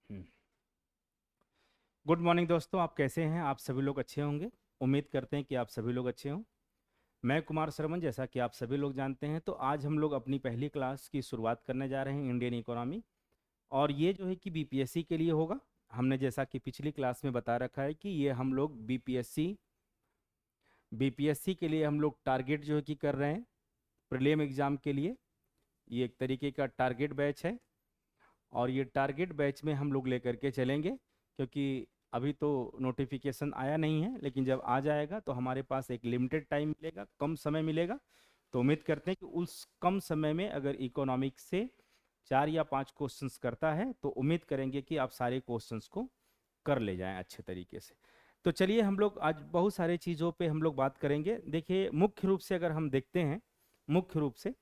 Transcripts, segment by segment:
हम्म। Good morning दोस्तों, आप कैसे हैं? आप सभी लोग अच्छे होंगे। उम्मीद करते हैं कि आप सभी लोग अच्छे हों। मैं कुमार सरमन, जैसा कि आप सभी लोग जानते हैं, तो आज हम लोग अपनी पहली क्लास की शुरुआत करने जा रहे हैं, इंडियन इकोनॉमी। और ये जो है कि बीपीएससी के लिए होगा। हमने जैसा कि पिछली क्लास में बता रखा है कि ये हम लोग बीपीएससी के लिए हम लोग टारगेट जो है कि कर रहे हैं, प्रीलिम एग्जाम के लिए। ये एक तरीके का टारगेट बैच है, और ये टारगेट बैच में हम लोग लेकर के चलेंगे, क्योंकि अभी तो नोटिफिकेशन आया नहीं है, लेकिन जब आ जाएगा तो हमारे पास एक लिमिटेड टाइम मिलेगा, कम समय मिलेगा। तो उम्मीद करते हैं कि उस कम समय में अगर इकोनॉमिक्स से 4 या 5 क्वेश्चंस करता है तो उम्मीद करेंगे कि आप सारे क्वेश्चंस को कर ले जाएं अच्छे तरीके से। तो चलिए, हम लोग आज बहुत सारे चीज़ों पे हम लोग बात करेंगे। देखिए, मुख्य रूप से अगर हम देखते हैं, मुख्य रूप से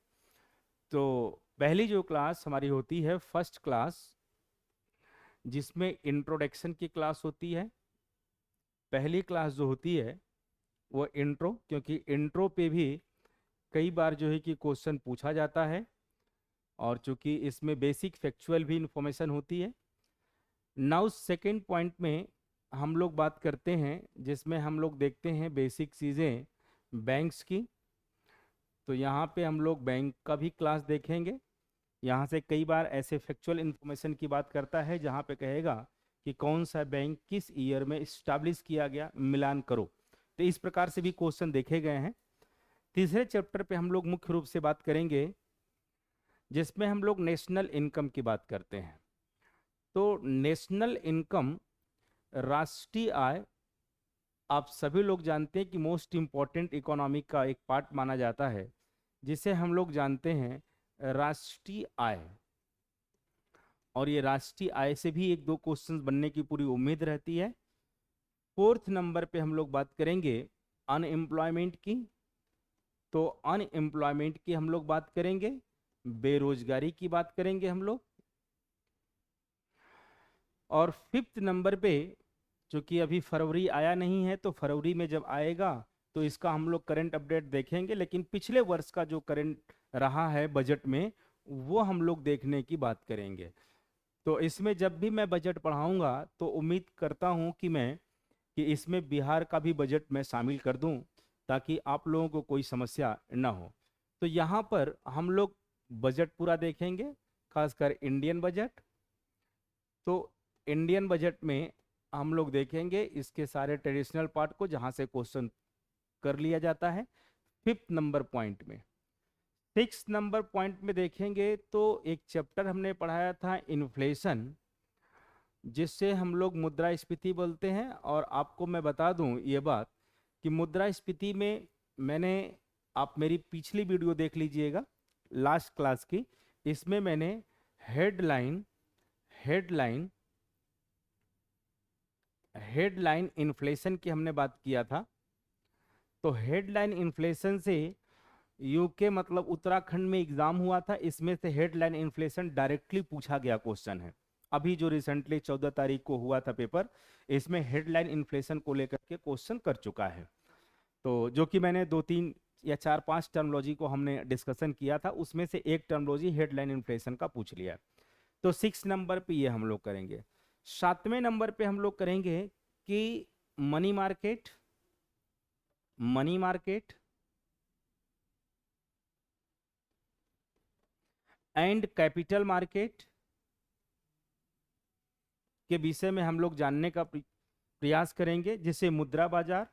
तो पहली जो क्लास हमारी होती है फर्स्ट क्लास, जिसमें इंट्रोडक्शन की क्लास होती है। पहली क्लास जो होती है वो इंट्रो, क्योंकि इंट्रो पे भी कई बार जो है कि क्वेश्चन पूछा जाता है, और चूंकि इसमें बेसिक फैक्चुअल भी इंफॉर्मेशन होती है। नाउ सेकंड पॉइंट में हम लोग बात करते हैं, जिसमें हम लोग देखते हैं बेसिक चीज़ें बैंक्स की। तो यहाँ पे हम लोग बैंक का भी क्लास देखेंगे। यहाँ से कई बार ऐसे फैक्चुअल इंफॉर्मेशन की बात करता है जहाँ पे कहेगा कि कौन सा बैंक किस ईयर में इस्टाब्लिश किया गया, मिलान करो। तो इस प्रकार से भी क्वेश्चन देखे गए हैं। तीसरे चैप्टर पे हम लोग मुख्य रूप से बात करेंगे, जिसमें हम लोग नेशनल इनकम की बात करते हैं। तो नेशनल इनकम, राष्ट्रीय आय, आप सभी लोग जानते हैं कि मोस्ट इम्पॉर्टेंट इकोनॉमी का एक पार्ट माना जाता है, जिसे हम लोग जानते हैं राष्ट्रीय आय। और ये राष्ट्रीय आय से भी एक दो क्वेश्चंस बनने की पूरी उम्मीद रहती है। फोर्थ नंबर पे हम लोग बात करेंगे अनएम्प्लॉयमेंट की। तो अनएम्प्लॉयमेंट की हम लोग बात करेंगे, बेरोजगारी की बात करेंगे हम लोग। और फिफ्थ नंबर पे, चूंकि अभी फरवरी आया नहीं है, तो फरवरी में जब आएगा तो इसका हम लोग करंट अपडेट देखेंगे, लेकिन पिछले वर्ष का जो करंट रहा है बजट में, वो हम लोग देखने की बात करेंगे। तो इसमें जब भी मैं बजट पढ़ाऊंगा तो उम्मीद करता हूं कि इसमें बिहार का भी बजट मैं शामिल कर दूं, ताकि आप लोगों को कोई समस्या ना हो। तो यहाँ पर हम लोग बजट पूरा देखेंगे, खासकर इंडियन बजट। तो इंडियन बजट में हम लोग देखेंगे इसके सारे ट्रेडिशनल पार्ट को, जहाँ से क्वेश्चन कर लिया जाता है फिफ्थ नंबर पॉइंट में। सिक्स नंबर पॉइंट में देखेंगे तो एक चैप्टर हमने पढ़ाया था इन्फ्लेशन, जिससे हम लोग मुद्रास्फीति बोलते हैं। और आपको मैं बता दूं ये बात कि मुद्रास्फीति में मैंने, आप मेरी पिछली वीडियो देख लीजिएगा लास्ट क्लास की, इसमें मैंने हेडलाइन हेडलाइन हेडलाइन इन्फ्लेशन की हमने बात किया था। तो हेडलाइन इन्फ्लेशन से यूके मतलब उत्तराखंड में एग्जाम हुआ था, इसमें से हेडलाइन इन्फ्लेशन डायरेक्टली पूछा गया क्वेश्चन है। अभी जो रिसेंटली 14 तारीख को हुआ था पेपर, इसमें हेडलाइन इन्फ्लेशन को लेकर के क्वेश्चन कर चुका है। तो जो कि मैंने 2 3 या 4 5 टर्मोलॉजी को हमने डिस्कशन किया था, उसमें से एक टर्मोलॉजी हेडलाइन इन्फ्लेशन का पूछ लिया। तो 6 नंबर पे ये हम लोग करेंगे। 7वें नंबर पे हम लोग करेंगे कि money market money market and capital market के विषय में हम लोग जानने का प्रयास करेंगे, जिसे मुद्रा बाजार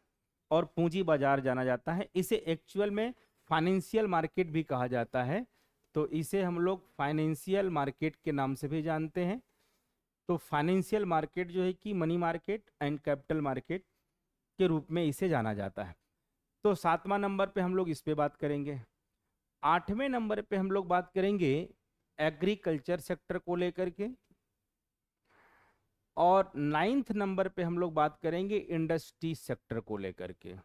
और पूंजी बाजार जाना जाता है। इसे एक्चुअल में फाइनेंशियल मार्केट भी कहा जाता है, तो इसे हम लोग फाइनेंशियल मार्केट के नाम से भी जानते हैं। तो फाइनेंशियल मार्केट जो है कि money market and capital market के रूप में इसे जाना जाता है। तो 7वां नंबर पे हम लोग इस पे बात करेंगे। 8वें नंबर पे हम लोग बात करेंगे एग्रीकल्चर सेक्टर को लेकर के। और 9th नंबर पे हम लोग बात करेंगे इंडस्ट्री सेक्टर को लेकर के।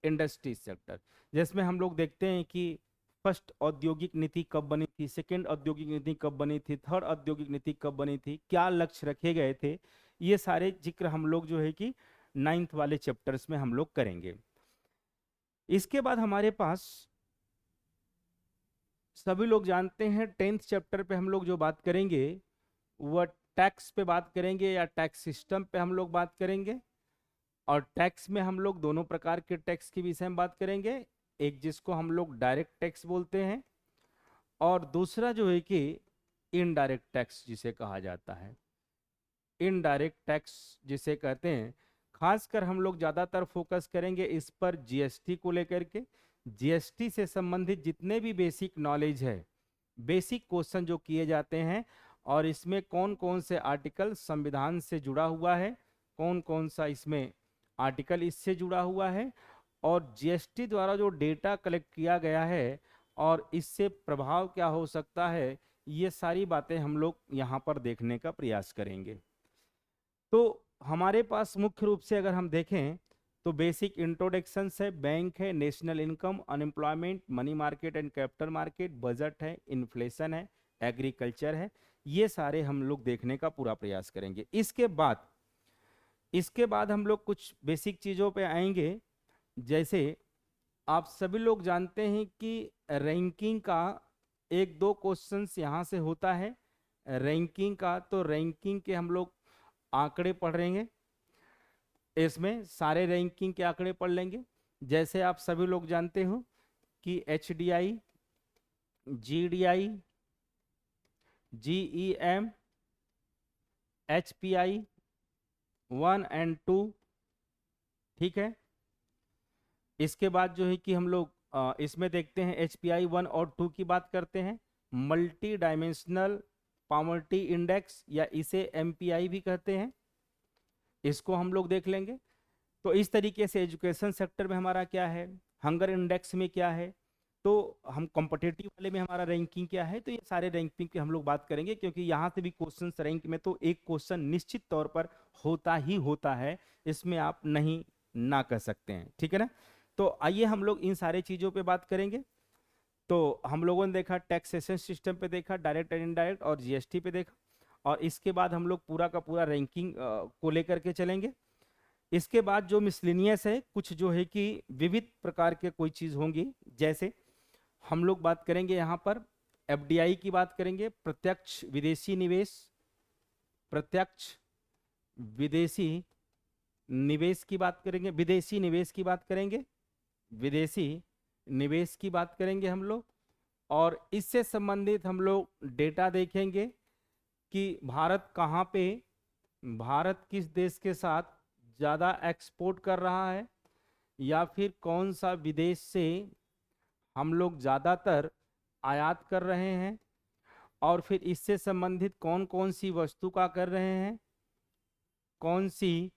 इंडस्ट्री सेक्टर, जिसमें हम लोग देखते हैं कि फर्स्ट औद्योगिक नीति कब बनी थी, सेकंड औद्योगिक नीति कब बनी थी, थर्ड औद्योगिक नीति कब बनी थी, क्या लक्ष्य रखे गए थे। ये सारे जिक्र हम लोग जो है कि 9th वाले चैप्टर्स में हम लोग करेंगे। इसके बाद हमारे पास, सभी लोग जानते हैं, 10th चैप्टर पे हम लोग जो बात करेंगे वह टैक्स पे बात करेंगे या टैक्स सिस्टम पे हम लोग बात करेंगे। और टैक्स में हम लोग दोनों प्रकार के टैक्स के विषय में बात करेंगे, एक जिसको हम लोग डायरेक्ट टैक्स बोलते हैं और दूसरा जो है कि इनडायरेक्ट टैक्स जिसे कहा जाता है। इनडायरेक्ट टैक्स जिसे कहते हैं, खासकर हम लोग ज़्यादातर फोकस करेंगे इस पर जीएसटी को लेकर के। जीएसटी से संबंधित जितने भी बेसिक नॉलेज है, बेसिक क्वेश्चन जो किए जाते हैं, और इसमें कौन कौन से आर्टिकल संविधान से जुड़ा हुआ है, कौन कौन सा इसमें आर्टिकल इससे जुड़ा हुआ है, और जीएसटी द्वारा जो डेटा कलेक्ट किया गया है और इससे प्रभाव क्या हो सकता है, ये सारी बातें हम लोग यहाँ पर देखने का प्रयास करेंगे। तो हमारे पास मुख्य रूप से अगर हम देखें तो बेसिक इंट्रोडक्शन है, बैंक है, national income, unemployment, money market and capital market, budget है, इन्फ्लेशन है, एग्रीकल्चर है, ये सारे हम लोग देखने का पूरा प्रयास करेंगे। इसके बाद हम लोग कुछ बेसिक चीज़ों पे आएंगे। जैसे आप सभी लोग जानते हैं कि रैंकिंग का एक दो क्वेश्चंस यहाँ से होता है रैंकिंग का, तो रैंकिंग के हम लोग आंकड़े पढ़ लेंगे, इसमें सारे रैंकिंग के आंकड़े पढ़ लेंगे। जैसे आप सभी लोग जानते हो कि HDI, GDI, GEM, HPI 1 और 2, ठीक है। इसके बाद जो है कि हम लोग इसमें देखते हैं HPI 1 और 2 की बात करते हैं, मल्टी डायमेंशनल पॉवर्टी इंडेक्स या इसे MPI भी कहते हैं, इसको हम लोग देख लेंगे। तो इस तरीके से एजुकेशन सेक्टर में हमारा क्या है, हंगर इंडेक्स में क्या है, तो हम कॉम्पिटिटिव वाले में हमारा रैंकिंग क्या है, तो ये सारे रैंकिंग की हम लोग बात करेंगे, क्योंकि यहाँ से भी क्वेश्चन रैंक में तो एक क्वेश्चन निश्चित तौर पर होता ही होता है, इसमें आप नहीं ना कर सकते हैं, ठीक है ना। तो आइए हम लोग इन सारे चीज़ों पे बात करेंगे। तो हम लोगों ने देखा टैक्सेशन सिस्टम पे, देखा डायरेक्ट एंड इनडायरेक्ट, और जीएसटी पे देखा, और इसके बाद हम लोग पूरा का पूरा रैंकिंग को लेकर के चलेंगे। इसके बाद जो मिसलिनियस है, कुछ जो है कि विविध प्रकार के कोई चीज़ होंगी, जैसे हम लोग बात करेंगे यहाँ पर FDI की बात करेंगे, प्रत्यक्ष विदेशी निवेश, प्रत्यक्ष विदेशी निवेश की बात करेंगे, विदेशी निवेश की बात करेंगे, विदेशी निवेश की बात करेंगे हम लोग। और इससे संबंधित हम लोग डेटा देखेंगे कि भारत किस देश के साथ ज़्यादा एक्सपोर्ट कर रहा है, या फिर कौन सा विदेश से हम लोग ज़्यादातर आयात कर रहे हैं, और फिर इससे संबंधित कौन कौन सी वस्तु का कर रहे हैं, कौन सी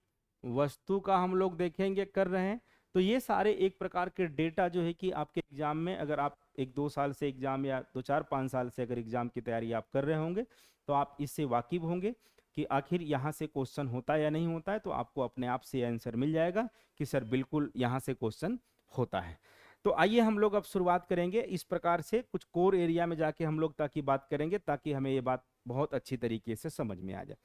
वस्तु का हम लोग देखेंगे कर रहे हैं। तो ये सारे एक प्रकार के डेटा जो है कि आपके एग्जाम में, अगर आप 1-2 साल से एग्जाम या 2-4-5 साल से अगर एग्जाम की तैयारी आप कर रहे होंगे, तो आप इससे वाकिफ होंगे कि आखिर यहाँ से क्वेश्चन होता है या नहीं होता है, तो आपको अपने आप से आंसर मिल जाएगा कि सर बिल्कुल यहाँ से क्वेश्चन होता है। तो आइए हम लोग अब शुरुआत करेंगे इस प्रकार से, कुछ कोर एरिया में जाके हम लोग ताकि बात करेंगे, ताकि हमें ये बात बहुत अच्छी तरीके से समझ में आ जाए।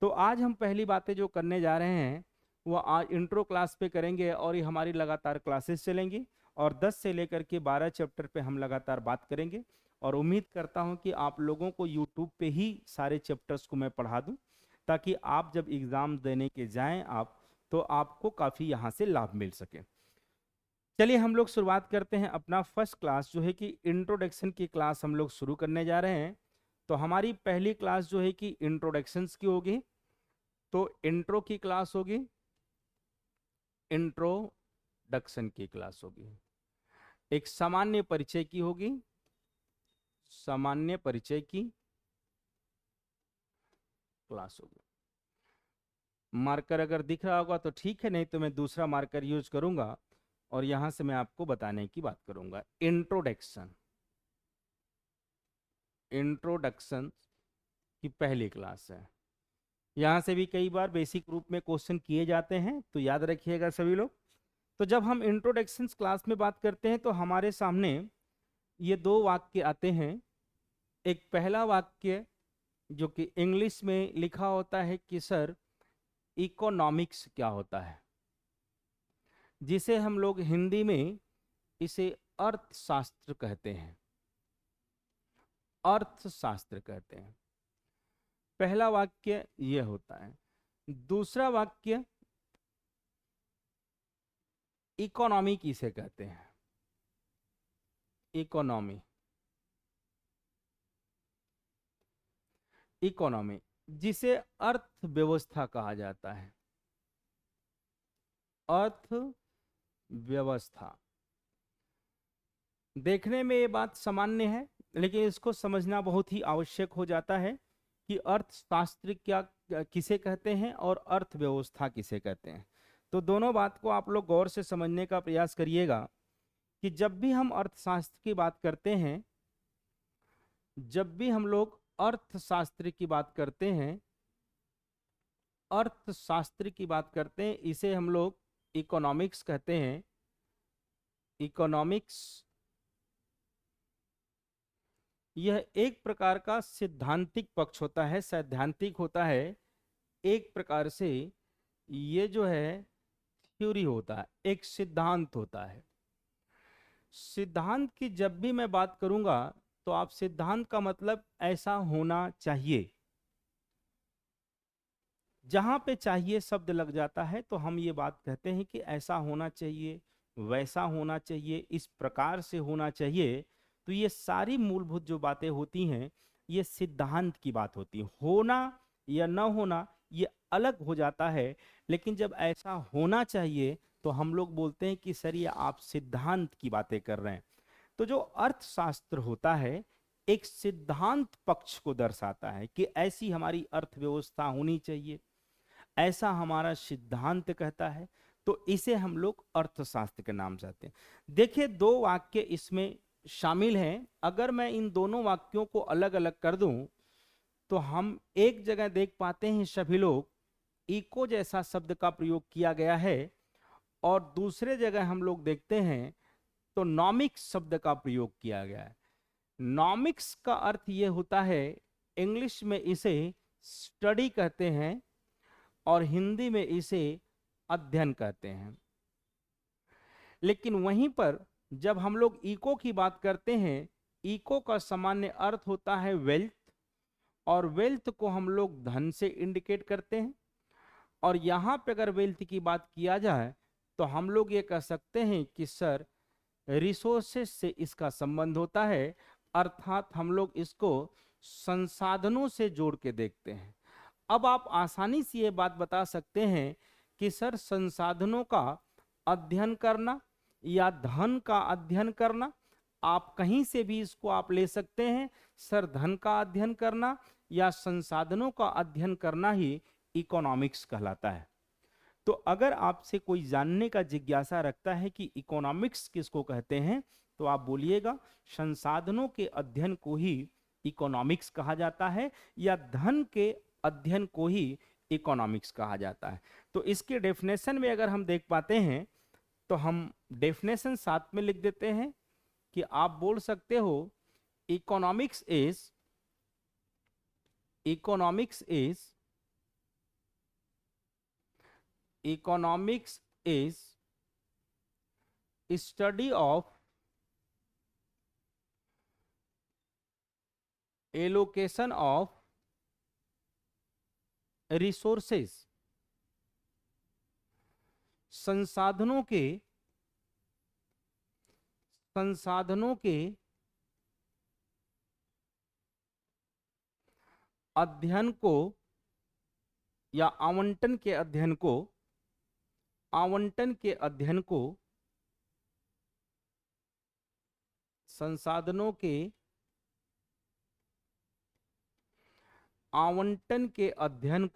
तो आज हम पहली बातें जो करने जा रहे हैं वो आज इंट्रो क्लास पे करेंगे, और ये हमारी लगातार क्लासेस चलेंगी, और 10 से लेकर के 12 चैप्टर पे हम लगातार बात करेंगे। और उम्मीद करता हूँ कि आप लोगों को यूट्यूब पे ही सारे चैप्टर्स को मैं पढ़ा दूँ, ताकि आप जब एग्ज़ाम देने के जाएं आप, तो आपको काफ़ी यहाँ से लाभ मिल सके। चलिए हम लोग शुरुआत करते हैं अपना फर्स्ट क्लास, जो है कि इंट्रोडक्शन की क्लास हम लोग शुरू करने जा रहे हैं। तो हमारी पहली क्लास जो है कि इंट्रोडक्शंस की होगी, तो इंट्रो की क्लास होगी, इंट्रोडक्शन की क्लास होगी। एक सामान्य परिचय की होगी, सामान्य परिचय की क्लास होगी। मार्कर अगर दिख रहा होगा तो ठीक है, नहीं तो मैं दूसरा मार्कर यूज करूंगा और यहां से मैं आपको बताने की बात करूंगा। इंट्रोडक्शन, इंट्रोडक्शन की पहली क्लास है। यहां से भी कई बार बेसिक रूप में क्वेश्चन किए जाते हैं, तो याद रखिएगा सभी लोग। तो जब हम इंट्रोडक्शन क्लास में बात करते हैं तो हमारे सामने ये दो वाक्य आते हैं। एक पहला वाक्य जो कि इंग्लिश में लिखा होता है कि सर इकोनॉमिक्स क्या होता है, जिसे हम लोग हिंदी में इसे अर्थशास्त्र कहते हैं, अर्थशास्त्र कहते हैं। पहला वाक्य ये होता है। दूसरा वाक्य इकोनॉमी किसे कहते हैं? इकोनॉमी, इकोनॉमी जिसे अर्थव्यवस्था कहा जाता है। अर्थव्यवस्था, देखने में ये बात सामान्य है, लेकिन इसको समझना बहुत ही आवश्यक हो जाता है कि अर्थशास्त्र क्या किसे कहते हैं और अर्थव्यवस्था किसे कहते हैं। तो दोनों बात को आप लोग गौर से समझने का प्रयास करिएगा कि जब भी हम अर्थशास्त्र की बात करते हैं, जब भी हम लोग अर्थशास्त्र की बात करते हैं, अर्थशास्त्र की बात करते हैं, इसे हम लोग इकोनॉमिक्स कहते हैं। इकोनॉमिक्स यह एक प्रकार का सिद्धांतिक पक्ष होता है, सैद्धांतिक होता है। एक प्रकार से ये जो है थ्योरी होता है, एक सिद्धांत होता है। सिद्धांत की जब भी मैं बात करूंगा तो आप सिद्धांत का मतलब ऐसा होना चाहिए, जहां पे चाहिए शब्द लग जाता है तो हम ये बात कहते हैं कि ऐसा होना चाहिए, वैसा होना चाहिए, इस प्रकार से होना चाहिए। तो ये सारी मूलभूत जो बातें होती हैं, ये सिद्धांत की बात होती है। होना या न होना ये अलग हो जाता है, लेकिन जब ऐसा होना चाहिए तो हम लोग बोलते हैं कि सर ये आप सिद्धांत की बातें कर रहे हैं। तो जो अर्थशास्त्र होता है एक सिद्धांत पक्ष को दर्शाता है कि ऐसी हमारी अर्थव्यवस्था होनी चाहिए, ऐसा हमारा सिद्धांत कहता है। तो इसे हम लोग अर्थशास्त्र के नाम से आते हैं। देखिए, दो वाक्य इसमें शामिल हैं। अगर मैं इन दोनों वाक्यों को अलग अलग कर दूं तो हम एक जगह देख पाते हैं सभी लोग इको जैसा शब्द का प्रयोग किया गया है, और दूसरे जगह हम लोग देखते हैं तो नॉमिक्स शब्द का प्रयोग किया गया है। नॉमिक्स का अर्थ ये होता है, इंग्लिश में इसे स्टडी कहते हैं और हिंदी में इसे अध्ययन कहते हैं। लेकिन वहीं पर जब हम लोग इको की बात करते हैं, इको का सामान्य अर्थ होता है वेल्थ, और वेल्थ को हम लोग धन से इंडिकेट करते हैं। और यहाँ पे अगर वेल्थ की बात किया जाए तो हम लोग ये कह सकते हैं कि सर रिसोर्सेस से इसका संबंध होता है, अर्थात हम लोग इसको संसाधनों से जोड़ के देखते हैं। अब आप आसानी से ये बात बता सकते हैं कि सर संसाधनों का अध्ययन करना या धन का अध्ययन करना, आप कहीं से भी इसको आप ले सकते हैं। सर धन का अध्ययन करना या संसाधनों का अध्ययन करना ही इकोनॉमिक्स कहलाता है। तो अगर आपसे कोई जानने का जिज्ञासा रखता है कि इकोनॉमिक्स किसको कहते हैं, तो आप बोलिएगा संसाधनों के अध्ययन को ही इकोनॉमिक्स कहा जाता है, या धन के अध्ययन को ही इकोनॉमिक्स कहा जाता है। तो इसके डेफिनेशन में अगर हम देख पाते हैं तो हम डेफिनेशन साथ में लिख देते हैं कि आप बोल सकते हो economics is study of allocation of resources, संसाधनों के अध्ययन को या आवंटन के अध्ययन को संसाधनों के आवंटन के अध्ययन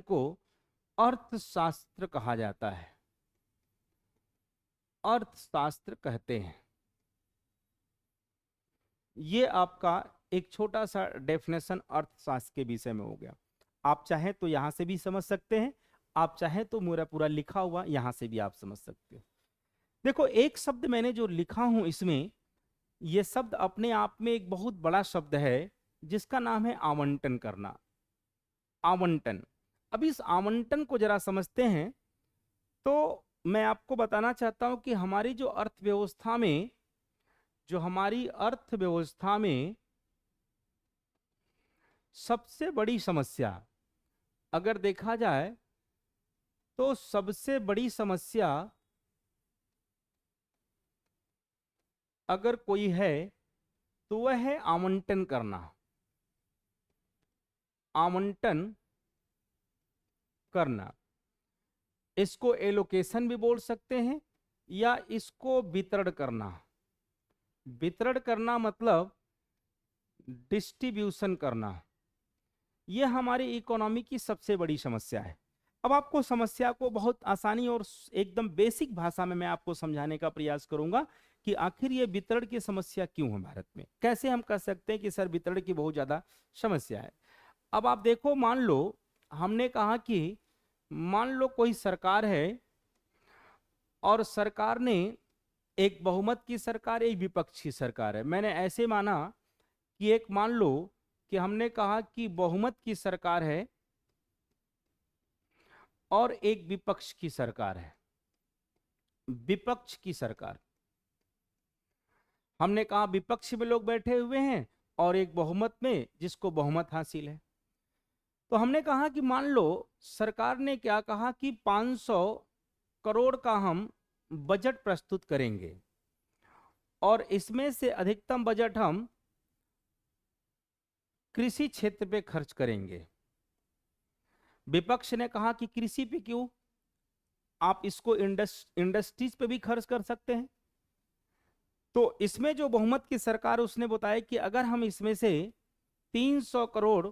को अर्थशास्त्र कहा जाता है, अर्थशास्त्र कहते हैं। ये आपका एक छोटा सा डेफिनेशन अर्थशास्त्र के विषय में हो गया। आप चाहें तो यहां से भी समझ सकते हैं, आप चाहें तो मेरा पूरा लिखा हुआ यहां से भी आप समझ सकते हो। देखो, एक शब्द मैंने जो लिखा हूं इसमें, यह शब्द अपने आप में एक बहुत बड़ा शब्द है जिसका नाम है आवंटन करना। आवंटन, अब इस आवंटन को जरा समझते हैं तो मैं आपको बताना चाहता हूं कि हमारी जो अर्थव्यवस्था में जो हमारी अर्थव्यवस्था में सबसे बड़ी समस्या अगर देखा जाए तो सबसे बड़ी समस्या अगर कोई है तो वह है आवंटन करना। आवंटन करना, इसको एलोकेशन भी बोल सकते हैं या इसको वितरण करना। वितरण करना मतलब डिस्ट्रीब्यूशन करना। यह हमारी इकोनॉमी की सबसे बड़ी समस्या है। अब आपको समस्या को बहुत आसानी और एकदम बेसिक भाषा में मैं आपको समझाने का प्रयास करूंगा कि आखिर ये वितरण की समस्या क्यों है भारत में। कैसे हम कह सकते हैं कि सर वितरण की बहुत ज्यादा समस्या है। अब आप देखो, मान लो हमने कहा कि मान लो कोई सरकार है और सरकार ने एक बहुमत की सरकार, एक विपक्ष की सरकार है। मैंने ऐसे माना कि एक मान लो कि हमने कहा कि बहुमत की सरकार है और एक विपक्ष की सरकार है। विपक्ष की सरकार, हमने कहा विपक्ष में लोग बैठे हुए हैं और एक बहुमत में जिसको बहुमत हासिल है। तो हमने कहा कि मान लो सरकार ने क्या कहा कि 500 करोड़ का हम बजट प्रस्तुत करेंगे और इसमें से अधिकतम बजट हम कृषि क्षेत्र पे खर्च करेंगे। विपक्ष ने कहा कि कृषि पे क्यों, आप इसको इंडस्ट्रीज पे भी खर्च कर सकते हैं। तो इसमें जो बहुमत की सरकार उसने बताया कि अगर हम इसमें से 300 करोड़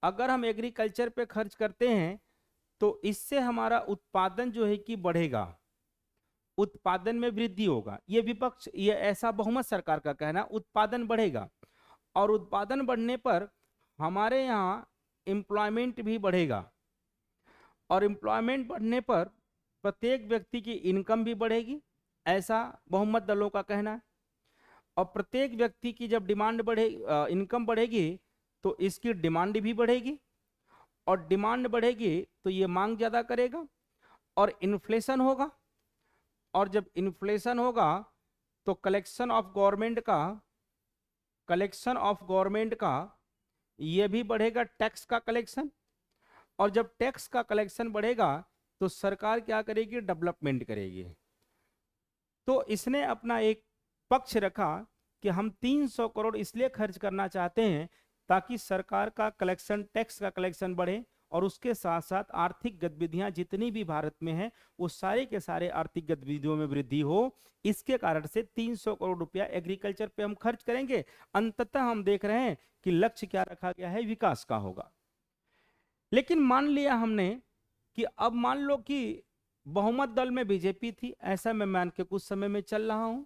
अगर हम एग्रीकल्चर पे खर्च करते हैं तो इससे हमारा उत्पादन जो है कि बढ़ेगा, उत्पादन में वृद्धि होगा। ये विपक्ष, ये ऐसा बहुमत सरकार का कहना, उत्पादन बढ़ेगा और उत्पादन बढ़ने पर हमारे यहाँ एम्प्लॉयमेंट भी बढ़ेगा और एम्प्लॉयमेंट बढ़ने पर प्रत्येक व्यक्ति की इनकम भी बढ़ेगी, ऐसा बहुमत दलों का कहना है। और प्रत्येक व्यक्ति की जब डिमांड बढ़े, इनकम बढ़ेगी तो इसकी डिमांड भी बढ़ेगी और डिमांड बढ़ेगी तो ये मांग ज्यादा करेगा और इन्फ्लेशन होगा। और जब इन्फ्लेशन होगा तो कलेक्शन ऑफ गवर्नमेंट का ये भी बढ़ेगा, टैक्स का कलेक्शन। और जब टैक्स का कलेक्शन बढ़ेगा तो सरकार क्या करेगी, डेवलपमेंट करेगी। तो इसने अपना एक पक्ष रखा कि हम 300 करोड़ इसलिए खर्च करना चाहते हैं ताकि सरकार का कलेक्शन, टैक्स का कलेक्शन बढ़े और उसके साथ साथ आर्थिक गतिविधियां जितनी भी भारत में है वो सारे के सारे आर्थिक गतिविधियों में वृद्धि हो। इसके कारण से 300 करोड़ रुपया एग्रीकल्चर पे हम खर्च करेंगे। अंततः हम देख रहे हैं कि लक्ष्य क्या रखा गया है, विकास का होगा। लेकिन मान लिया हमने कि अब मान लो कि बहुमत दल में बीजेपी थी, ऐसा मैं मान के कुछ समय में चल रहा हूं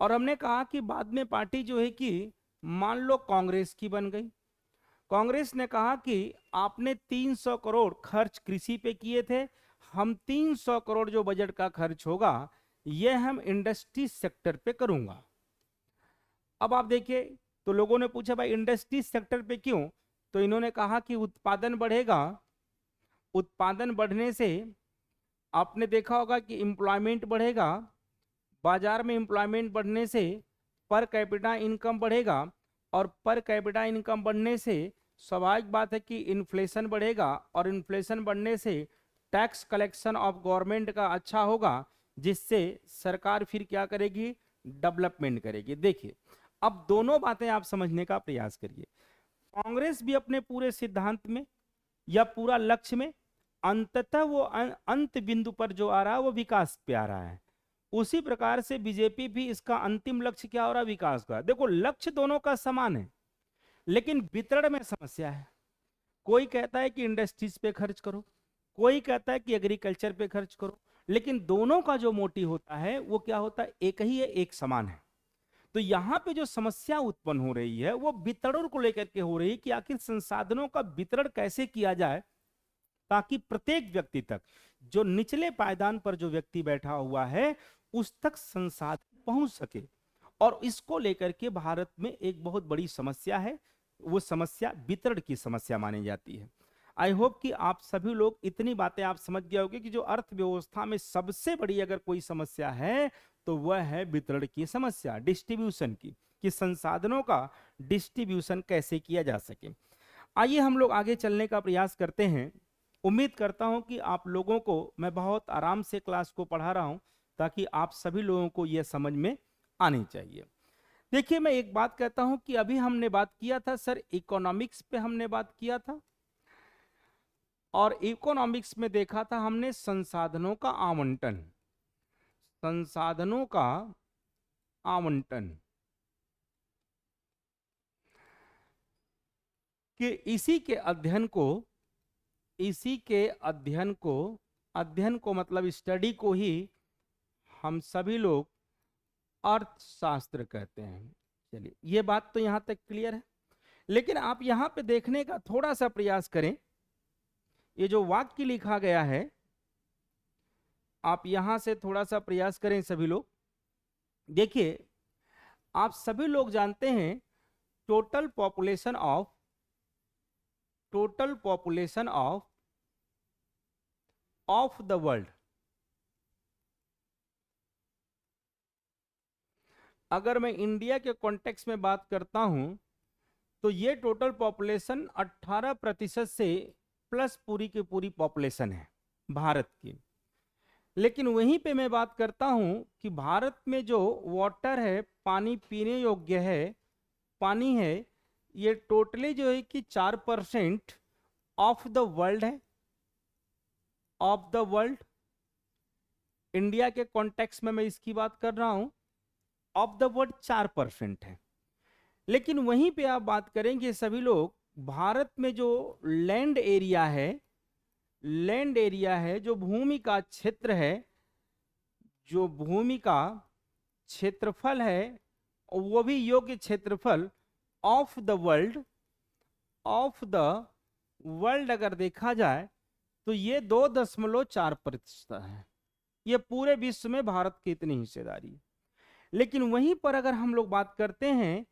और हमने कहा कि बाद में पार्टी जो है कि मान लो कांग्रेस की बन गई। कांग्रेस ने कहा कि आपने 300 करोड़ खर्च कृषि पे किए थे, हम 300 करोड़ जो बजट का खर्च होगा यह हम इंडस्ट्री सेक्टर पे करूंगा। अब आप देखिए, तो लोगों ने पूछा भाई इंडस्ट्री सेक्टर पे क्यों, तो इन्होंने कहा कि उत्पादन बढ़ेगा, उत्पादन बढ़ने से आपने देखा होगा कि एम्प्लॉयमेंट बढ़ेगा, बाजार में एम्प्लॉयमेंट बढ़ने से पर कैपिटा इनकम बढ़ेगा और पर कैपिटा इनकम बढ़ने से स्वाभाविक बात है कि इन्फ्लेशन बढ़ेगा और इन्फ्लेशन बढ़ने से टैक्स कलेक्शन ऑफ गवर्नमेंट का अच्छा होगा, जिससे सरकार फिर क्या करेगी, डेवलपमेंट करेगी। देखिए, अब दोनों बातें आप समझने का प्रयास करिए। कांग्रेस भी अपने पूरे सिद्धांत में या पूरा लक्ष्य में अंततः वो अंत बिंदु पर जो आ रहा है वो विकास पे आ रहा है। उसी प्रकार से बीजेपी भी इसका अंतिम लक्ष्य क्या हो रहा है, विकास का। देखो, लक्ष्य दोनों का समान है लेकिन वितरण में समस्या है। कोई कहता है कि इंडस्ट्रीज पे खर्च करो, कोई कहता है कि एग्रीकल्चर पे खर्च करो, लेकिन दोनों का जो मोटिव होता है वो क्या होता है, एक ही है, एक समान है। तो यहां पे जो समस्या उत्पन्न हो रही है वो वितरण को लेकर के हो रही है कि आखिर संसाधनों का वितरण कैसे किया जाए ताकि प्रत्येक व्यक्ति तक, जो निचले पायदान पर जो व्यक्ति बैठा हुआ है उस तक संसाधन पहुंच सके। और इसको लेकर के भारत में एक बहुत बड़ी समस्या है, वो समस्या वितरण की समस्या मानी जाती है। आई होप कि आप सभी लोग इतनी बातें आप समझ गए होंगे कि जो अर्थव्यवस्था में सबसे बड़ी अगर कोई समस्या है तो वह है वितरण की समस्या, डिस्ट्रीब्यूशन की, कि संसाधनों का डिस्ट्रीब्यूशन कैसे किया जा सके। आइए हम लोग आगे चलने का प्रयास करते हैं। उम्मीद करता हूं कि आप लोगों को मैं बहुत आराम से क्लास को पढ़ा रहा हूं, ताकि आप सभी लोगों को यह समझ में आनी चाहिए। देखिए, मैं एक बात कहता हूं कि अभी हमने बात किया था सर, इकोनॉमिक्स पे हमने बात किया था, और इकोनॉमिक्स में देखा था हमने संसाधनों का आवंटन, संसाधनों का आवंटन, कि इसी के अध्ययन को, इसी के अध्ययन को मतलब स्टडी को ही हम सभी लोग अर्थशास्त्र कहते हैं। चलिए, ये बात तो यहां तक क्लियर है। लेकिन आप यहां पे देखने का थोड़ा सा प्रयास करें। ये जो वाक्य लिखा गया है, आप यहां से थोड़ा सा प्रयास करें सभी लोग। देखिए, आप सभी लोग जानते हैं total population of, total population of the world, अगर मैं इंडिया के कॉन्टेक्स्ट में बात करता हूं तो ये टोटल पॉपुलेशन 18% से प्लस पूरी की पूरी पॉपुलेशन है भारत की। लेकिन वहीं पे मैं बात करता हूं कि भारत में जो वाटर है, पानी पीने योग्य है, पानी है, ये टोटली जो है कि 4% ऑफ द वर्ल्ड है, ऑफ द वर्ल्ड। इंडिया के कॉन्टेक्स्ट में मैं इसकी बात कर रहा हूं, ऑफ द वर्ल्ड 4% है। लेकिन वहीं पे आप बात करेंगे सभी लोग, भारत में जो लैंड एरिया है, लैंड एरिया है, जो भूमि का क्षेत्र है, जो भूमि का क्षेत्रफल है, वो भी योग्य क्षेत्रफल of the world, of the world अगर देखा जाए तो ये 2.4% है। ये पूरे विश्व में भारत की इतनी हिस्सेदारी है। लेकिन वहीं पर अगर हम लोग बात करते हैं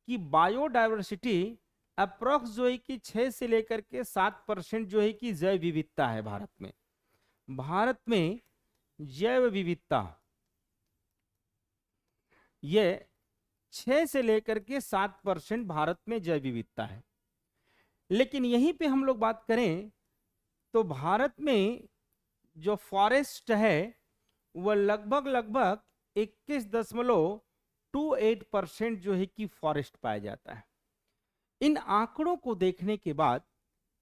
कि बायोडायवर्सिटी अप्रोक्स जो है कि 6 से लेकर के 7% जो है कि जैव विविधता है भारत में। भारत में जैव विविधता ये 6 से लेकर के 7% भारत में जैव विविधता है। लेकिन यहीं पे हम लोग बात करें तो भारत में जो फॉरेस्ट है वह लगभग 21.28% जो है कि फॉरेस्ट पाया जाता है। इन आंकड़ों को देखने के बाद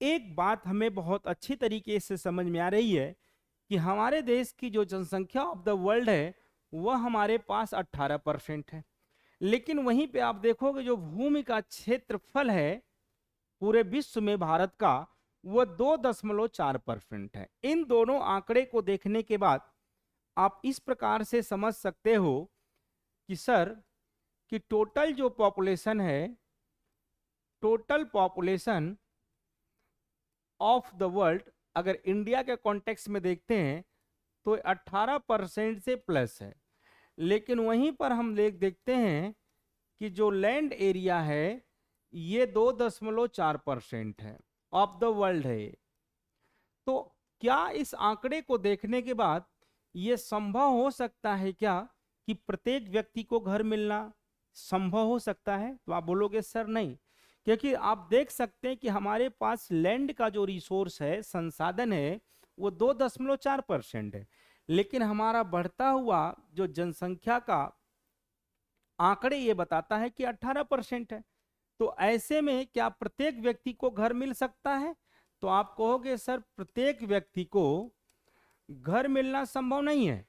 एक बात हमें बहुत अच्छी तरीके से समझ में आ रही है कि हमारे देश की जो जनसंख्या ऑफ द वर्ल्ड है वह हमारे पास 18% है। लेकिन वहीं पे आप देखोगे जो भूमि का क्षेत्रफल है पूरे विश्व में भारत का, वह 2.4% है। इन दोनों आंकड़े को देखने के बाद आप इस प्रकार से समझ सकते हो कि सर, कि टोटल जो पॉपुलेशन है, total population of the world अगर इंडिया के कॉन्टेक्स्ट में देखते हैं तो 18% से प्लस है। लेकिन वहीं पर हम देखते हैं कि जो लैंड एरिया है ये 2.4% है, ऑफ द वर्ल्ड है। तो क्या इस आंकड़े को देखने के बाद यह संभव हो सकता है क्या कि प्रत्येक व्यक्ति को घर मिलना संभव हो सकता है? तो आप बोलोगे सर नहीं, क्योंकि आप देख सकते हैं कि हमारे पास लैंड का जो रिसोर्स है, संसाधन है, वो 2.4% है। लेकिन हमारा बढ़ता हुआ जो जनसंख्या का आंकड़े ये बताता है कि 18% है। तो ऐसे में क्या प्रत्येक व्यक्ति को घर मिल सकता है? तो आप कहोगे सर प्रत्येक व्यक्ति को घर मिलना संभव नहीं है।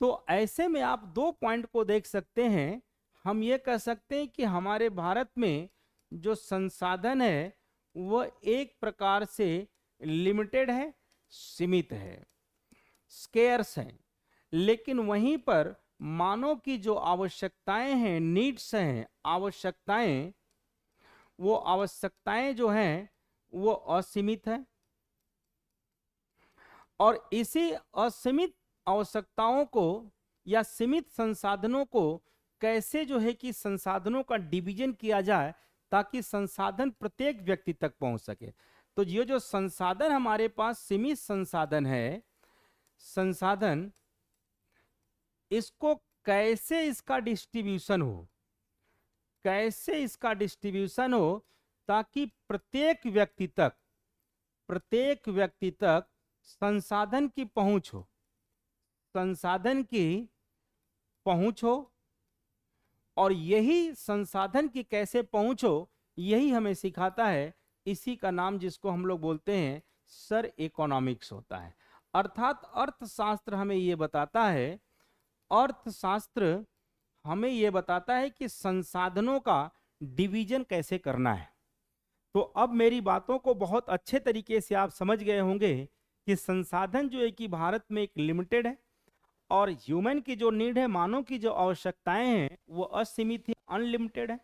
तो ऐसे में आप 2 पॉइंट को देख सकते हैं। हम ये कह सकते हैं कि हमारे भारत में जो संसाधन है वह एक प्रकार से लिमिटेड है, सीमित है, स्केर्स है। लेकिन वहीं पर मानव की जो आवश्यकताएं हैं, नीड्स हैं, आवश्यकताएं, वो आवश्यकताएं जो हैं वो असीमित है। और इसी असीमित आवश्यकताओं को या सीमित संसाधनों को कैसे जो है कि संसाधनों का डिवीजन किया जाए ताकि संसाधन प्रत्येक व्यक्ति तक पहुंच सके। तो ये जो संसाधन हमारे पास सीमित संसाधन है, संसाधन इसको कैसे इसका डिस्ट्रीब्यूशन हो, कैसे इसका डिस्ट्रीब्यूशन हो ताकि प्रत्येक व्यक्ति तक संसाधन की पहुंच हो, संसाधन की पहुंच हो। और यही संसाधन की कैसे पहुंच हो, यही हमें सिखाता है, इसी का नाम जिसको हम लोग बोलते हैं सर इकोनॉमिक्स होता है। अर्थात अर्थशास्त्र हमें ये बताता है, अर्थशास्त्र हमें ये बताता है कि संसाधनों का डिवीजन कैसे करना है। तो अब मेरी बातों को बहुत अच्छे तरीके से आप समझ गए होंगे कि संसाधन जो है कि भारत में एक लिमिटेड है, और ह्यूमन की जो नीड है, मानव की जो आवश्यकताएं हैं वो असीमित है, अनलिमिटेड है।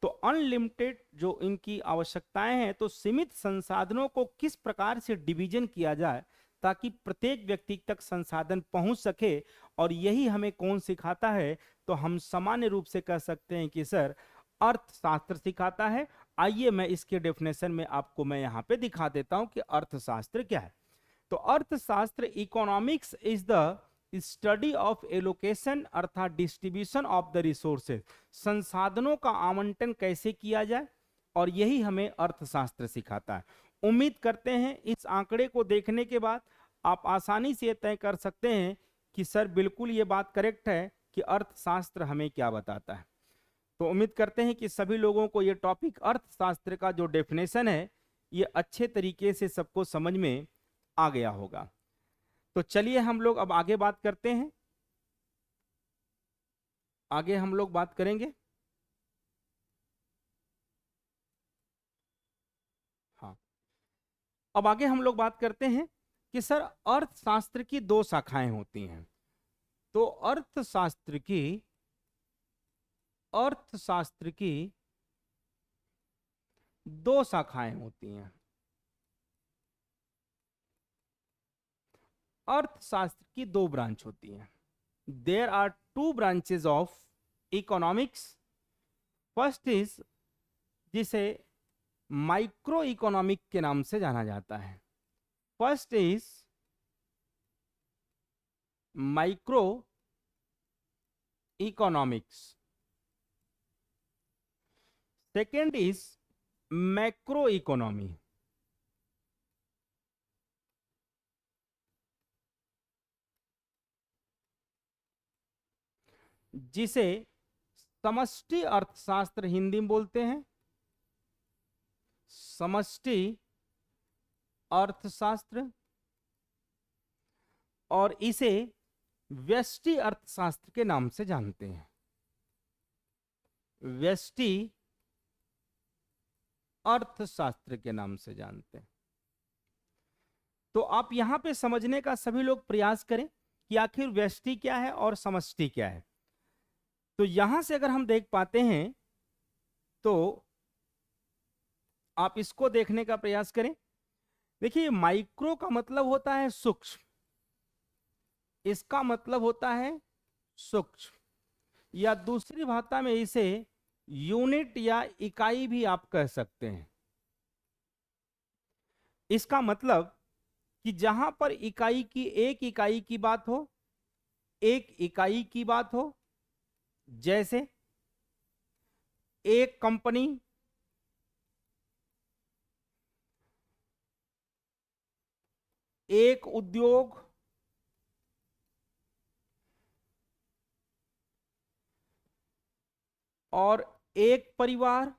तो अनलिमिटेड जो इनकी आवश्यकताएं हैं, तो सीमित संसाधनों को किस प्रकार से डिवीजन किया जाए ताकि प्रत्येक व्यक्ति तक संसाधन पहुंच सके, और यही हमें कौन सिखाता है, तो हम सामान्य रूप से कह सकते हैं कि सर अर्थशास्त्र सिखाता है। आइए मैं इसके डेफिनेशन में आपको मैं यहाँ पे दिखा देता हूं कि अर्थशास्त्र क्या है। तो अर्थशास्त्र, economics is the study of allocation अर्थात डिस्ट्रीब्यूशन ऑफ द रिसोर्सेज, संसाधनों का आवंटन कैसे किया जाए, और यही हमें अर्थशास्त्र सिखाता है। उम्मीद करते हैं इस आंकड़े को देखने के बाद आप आसानी से तय कर सकते हैं कि सर बिल्कुल ये बात करेक्ट है कि अर्थशास्त्र हमें क्या बताता है। तो उम्मीद करते हैं कि सभी लोगों को ये टॉपिक अर्थशास्त्र का जो डेफिनेशन है ये अच्छे तरीके से सबको समझ में आ गया होगा। तो चलिए हम लोग अब आगे बात करते हैं, आगे हम लोग बात करेंगे। हाँ, अब आगे हम लोग बात करते हैं कि सर अर्थशास्त्र की दो शाखाएं होती हैं। तो अर्थशास्त्र की दो शाखाएं होती हैं। अर्थशास्त्र की दो ब्रांच होती हैं। There are two branches of economics. First is, जिसे माइक्रो इकोनॉमिक के नाम से जाना जाता है। First is micro economics, second is macro economy. जिसे समष्टि अर्थशास्त्र हिंदी में बोलते हैं, समष्टि अर्थशास्त्र, और इसे व्यष्टि अर्थशास्त्र के नाम से जानते हैं, व्यष्टि अर्थशास्त्र के नाम से जानते हैं। तो आप यहां पे समझने का सभी लोग प्रयास करें कि आखिर व्यष्टि क्या है और समष्टि क्या है। तो यहां से अगर हम देख पाते हैं तो आप इसको देखने का प्रयास करें। देखिए, माइक्रो का मतलब होता है सूक्ष्म, इसका मतलब होता है सूक्ष्म, या दूसरी भाषा में इसे यूनिट या इकाई भी आप कह सकते हैं। इसका मतलब कि जहां पर एक इकाई की बात हो, एक इकाई की बात हो, जैसे एक कंपनी, एक उद्योग, और एक परिवार।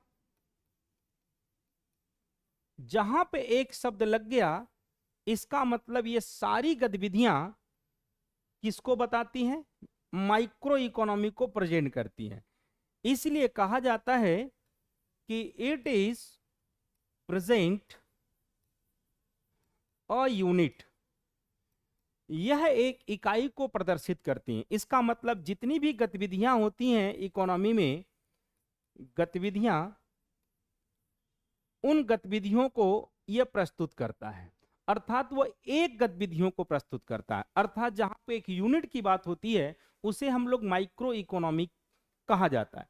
जहां पे एक शब्द लग गया, इसका मतलब ये सारी गतिविधियां किसको बताती हैं? माइक्रो इकोनॉमी को प्रेजेंट करती हैं। इसलिए कहा जाता है कि it is present a unit, यह एक इकाई को प्रदर्शित करती हैं। इसका मतलब जितनी भी गतिविधियां होती हैं इकोनॉमी में, गतिविधियां, उन गतिविधियों को यह प्रस्तुत करता है। अर्थात वो एक गतिविधियों को प्रस्तुत करता है। अर्थात जहां पे एक यूनिट की बात होती है उसे हम लोग माइक्रो इकोनॉमिक कहा जाता है।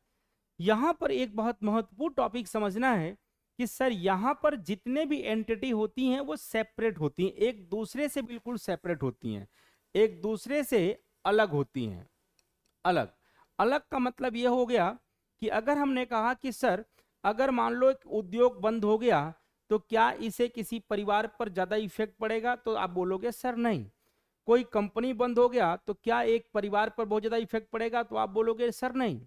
यहां पर एक बहुत महत्वपूर्ण टॉपिक समझना है कि सर यहां पर जितने भी एंटिटी होती हैं वो सेपरेट होती हैं, एक दूसरे से बिल्कुल सेपरेट होती हैं, एक दूसरे से अलग होती हैं। अलग। अलग का मतलब ये हो गया कि अगर हमने कहा कि सर अगर मान लो एक उद्योग बंद हो गया तो क्या इसे किसी परिवार पर ज्यादा इफेक्ट पड़ेगा, तो आप बोलोगे सर नहीं। कोई कंपनी बंद हो गया तो क्या एक परिवार पर बहुत ज्यादा इफेक्ट पड़ेगा, तो आप बोलोगे सर नहीं।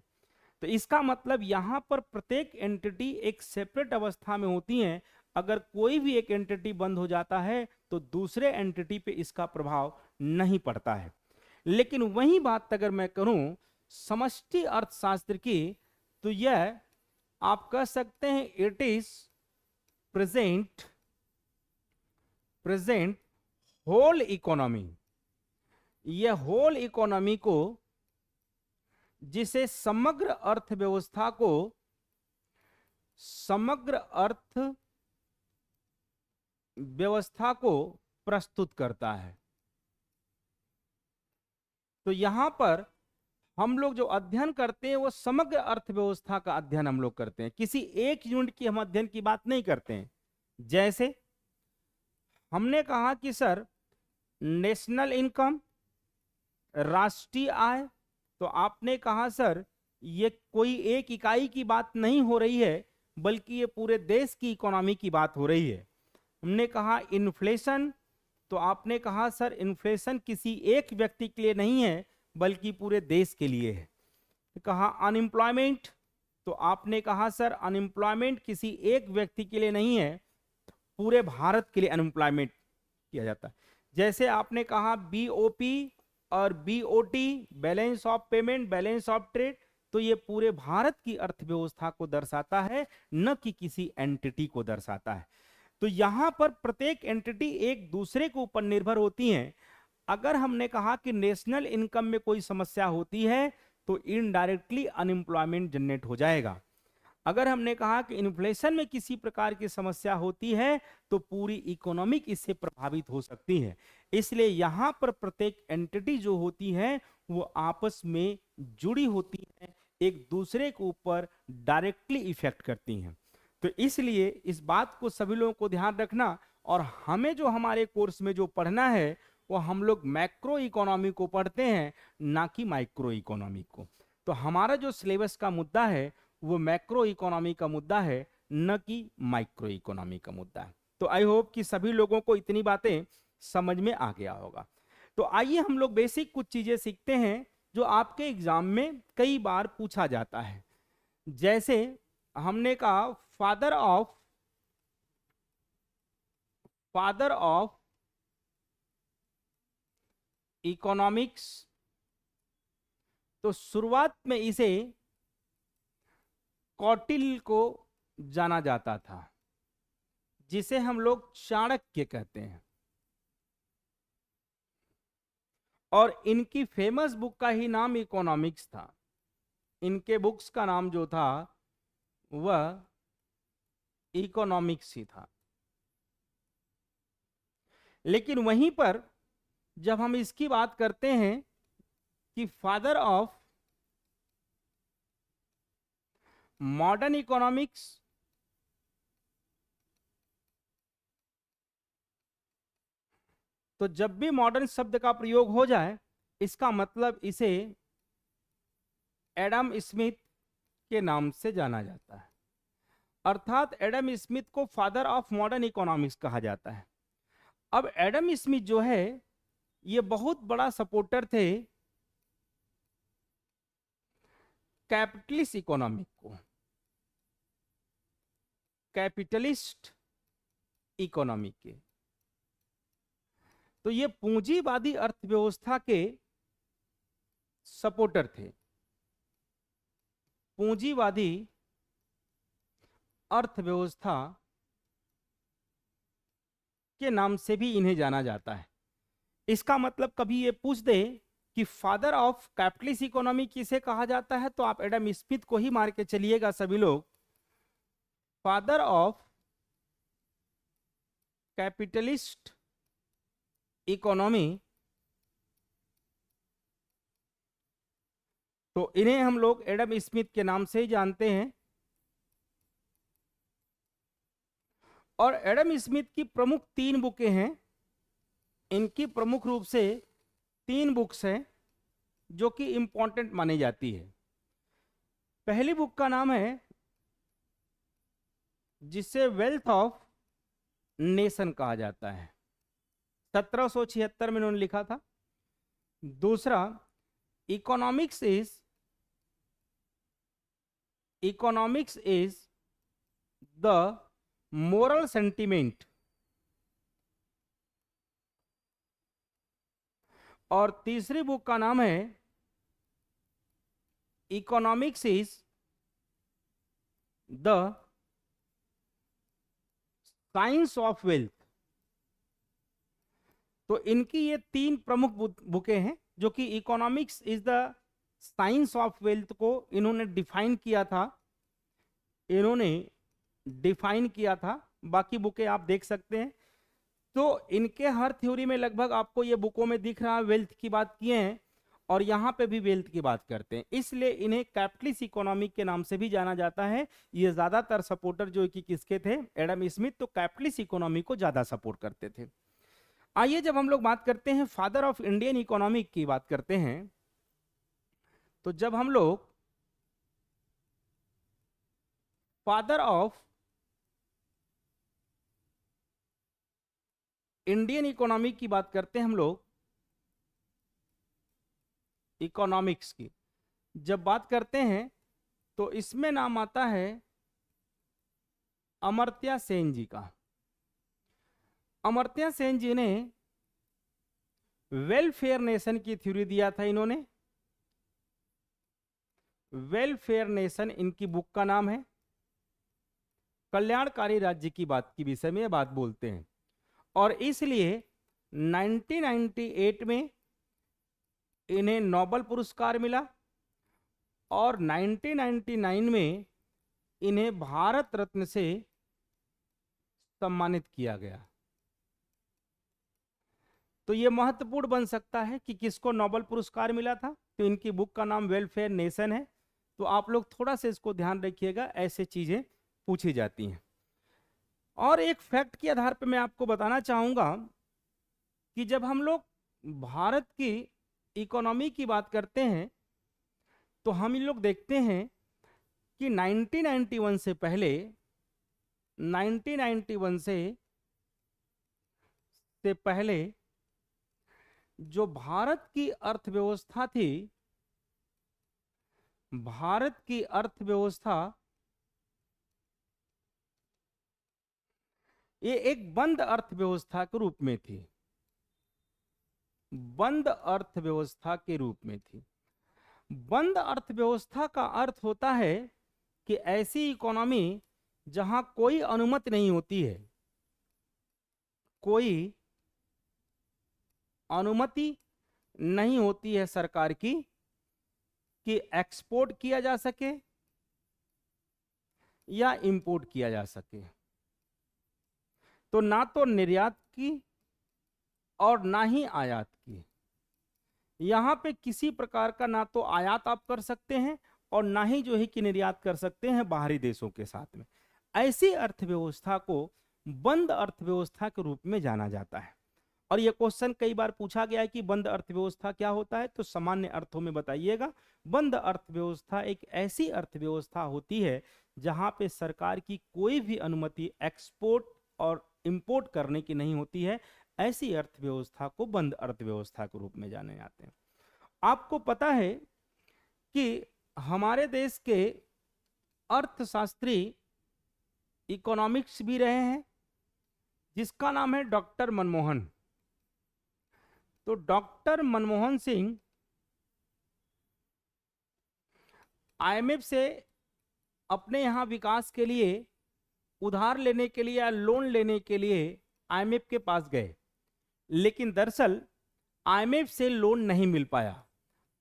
तो इसका मतलब यहां पर प्रत्येक एंटिटी एक सेपरेट अवस्था में होती है। अगर कोई भी एक एंटिटी बंद हो जाता है तो दूसरे एंटिटी पे इसका प्रभाव नहीं पड़ता है। लेकिन वही बात अगर मैं करूं समष्टि अर्थशास्त्र की, तो यह आप कह सकते हैं it is present present whole economy. यह होल इकोनॉमी को, जिसे समग्र अर्थव्यवस्था को प्रस्तुत करता है। तो यहां पर हम लोग जो अध्ययन करते हैं वो समग्र अर्थव्यवस्था का अध्ययन हम लोग करते हैं, किसी एक यूनिट की हम अध्ययन की बात नहीं करते हैं। जैसे हमने कहा कि सर नेशनल इनकम, राष्ट्रीय आय, तो आपने कहा सर ये कोई एक इकाई की बात नहीं हो रही है बल्कि ये पूरे देश की इकोनॉमी की बात हो रही है। हमने कहा इन्फ्लेशन, तो आपने कहा सर इन्फ्लेशन किसी एक व्यक्ति के लिए नहीं है बल्कि पूरे देश के लिए है। कहा अनएम्प्लॉयमेंट, तो आपने कहा सर अनएम्प्लॉयमेंट किसी एक व्यक्ति के लिए नहीं है, पूरे भारत के लिए अनएम्प्लॉयमेंट किया जाता है। जैसे आपने कहा बीओपी और BOT, balance of payment, balance of trade, तो ये पूरे भारत की अर्थव्यवस्था को दर्शाता है, न कि किसी एंटिटी को दर्शाता है। तो यहां पर प्रत्येक एंटिटी एक दूसरे के ऊपर निर्भर होती हैं। अगर हमने कहा कि नेशनल इनकम में कोई समस्या होती है तो इनडायरेक्टली अनएम्प्लॉयमेंट जनरेट हो जाएगा। अगर हमने कहा कि इन्फ्लेशन में किसी प्रकार की समस्या होती है तो पूरी इकोनॉमिक इससे प्रभावित हो सकती है। इसलिए यहां पर प्रत्येक एंटिटी जो होती है वो आपस में जुड़ी होती है, एक दूसरे के ऊपर डायरेक्टली इफेक्ट करती हैं। तो इसलिए इस बात को सभी लोगों को ध्यान रखना, और हमें जो हमारे कोर्स में जो पढ़ना है वो हम लोग मैक्रो इकोनॉमी को पढ़ते हैं, ना कि माइक्रो इकोनॉमी को। तो हमारा जो सिलेबस का मुद्दा है वो मैक्रो इकोनॉमी का मुद्दा है, न कि माइक्रो इकोनॉमी का मुद्दा है। तो आई होप कि सभी लोगों को इतनी बातें समझ में आ गया होगा। तो आइए हम लोग बेसिक कुछ चीजें सीखते हैं जो आपके एग्जाम में कई बार पूछा जाता है। जैसे हमने कहा फादर ऑफ इकोनॉमिक्स, तो शुरुआत में इसे कौटिल्य को जाना जाता था, जिसे हम लोग चाणक्य कहते हैं, और इनकी फेमस बुक का ही नाम इकोनॉमिक्स था। इनके बुक्स का नाम जो था वह इकोनॉमिक्स ही था। लेकिन वहीं पर जब हम इसकी बात करते हैं कि फादर ऑफ मॉडर्न इकोनॉमिक्स, तो जब भी मॉडर्न शब्द का प्रयोग हो जाए इसका मतलब इसे एडम स्मिथ के नाम से जाना जाता है। अर्थात एडम स्मिथ को फादर ऑफ मॉडर्न इकोनॉमिक्स कहा जाता है। अब एडम स्मिथ जो है ये बहुत बड़ा सपोर्टर थे कैपिटलिस्ट इकोनॉमी को, कैपिटलिस्ट इकोनॉमी के। तो ये पूंजीवादी अर्थव्यवस्था के सपोर्टर थे। पूंजीवादी अर्थव्यवस्था के नाम से भी इन्हें जाना जाता है। इसका मतलब कभी ये पूछ दे कि फादर ऑफ कैपिटलिस्ट इकोनॉमी किसे कहा जाता है, तो आप एडम स्मिथ को ही मार के चलिएगा सभी लोग। फादर ऑफ कैपिटलिस्ट इकोनॉमी, तो इन्हें हम लोग एडम स्मिथ के नाम से ही जानते हैं। और एडम स्मिथ की प्रमुख 3 बुकें हैं। इनकी प्रमुख रूप से 3 बुक्स हैं। जो कि इंपॉर्टेंट मानी जाती है। पहली बुक का नाम है जिसे वेल्थ ऑफ नेशन कहा जाता है, 1776 में उन्होंने लिखा था। दूसरा, economics is the moral sentiment, और तीसरी बुक का नाम है economics is the science of wealth. तो इनकी ये तीन प्रमुख बुकें हैं जो कि economics is the science of wealth को इन्होंने डिफाइन किया था, बाकी बुकें आप देख सकते हैं। तो इनके हर थ्योरी में लगभग आपको ये बुकों में दिख रहा है वेल्थ की बात किए हैं, और यहाँ पे भी वेल्थ की बात करते हैं, इसलिए इन्हें कैपिटलिस्ट इकोनॉमिक के नाम से भी जाना जाता है। ये ज्यादातर सपोर्टर जो कि किसके थे, एडम स्मिथ, तो कैपिटलिस्ट इकोनॉमी को ज्यादा सपोर्ट करते थे। आइए, जब हम लोग बात करते हैं फादर ऑफ इंडियन इकोनॉमिक की बात करते हैं, तो जब हम लोग फादर ऑफ इंडियन इकोनॉमी की बात करते हैं, हम लोग इकोनॉमिक्स की जब बात करते हैं तो इसमें नाम आता है अमर्त्य सेन जी का। अमर्त्य सेन जी ने वेलफेयर नेशन की थ्योरी दिया था। इन्होंने वेलफेयर नेशन इनकी बुक का नाम है, कल्याणकारी राज्य की बात की विषय में बात बोलते हैं, और इसलिए 1998 में इन्हें नोबेल पुरस्कार मिला, और 1999 में इन्हें भारत रत्न से सम्मानित किया गया। तो यह महत्वपूर्ण बन सकता है कि किसको नोबेल पुरस्कार मिला था, तो इनकी बुक का नाम वेलफेयर नेशन है। तो आप लोग थोड़ा सा इसको ध्यान रखिएगा, ऐसे चीजें पूछी जाती हैं। और एक फैक्ट के आधार पर मैं आपको बताना चाहूंगा कि जब हम लोग भारत की इकोनॉमी की बात करते हैं तो हम लोग देखते हैं कि 1991 से पहले 1991 से पहले जो भारत की अर्थव्यवस्था थी, भारत की अर्थव्यवस्था ये एक बंद अर्थव्यवस्था के रूप में थी, बंद अर्थव्यवस्था के रूप में थी। बंद अर्थव्यवस्था का अर्थ होता है कि ऐसी इकोनॉमी जहां कोई अनुमति नहीं होती है, कोई अनुमति नहीं होती है सरकार की कि एक्सपोर्ट किया जा सके या इंपोर्ट किया जा सके। तो ना तो निर्यात की और ना ही आयात की, यहां पे किसी प्रकार का ना तो आयात आप कर सकते हैं और ना ही जो है कि निर्यात कर सकते हैं बाहरी देशों के साथ में। ऐसी अर्थव्यवस्था को बंद अर्थव्यवस्था के रूप में जाना जाता है। और यह क्वेश्चन कई बार पूछा गया है कि बंद अर्थव्यवस्था क्या होता है, तो सामान्य अर्थों में बताइएगा। बंद अर्थव्यवस्था एक ऐसी अर्थव्यवस्था होती है जहां पे सरकार की कोई भी अनुमति एक्सपोर्ट और इंपोर्ट करने की नहीं होती है। ऐसी अर्थव्यवस्था को बंद अर्थव्यवस्था के रूप में जाने जाते हैं। आपको पता है कि हमारे देश के अर्थशास्त्री इकोनॉमिक्स भी रहे हैं, जिसका नाम है डॉक्टर मनमोहन। तो डॉक्टर मनमोहन सिंह आईएमएफ से अपने यहां विकास के लिए उधार लेने के लिए या लोन लेने के लिए आईएमएफ के पास गए, लेकिन दरअसल आईएमएफ से लोन नहीं मिल पाया।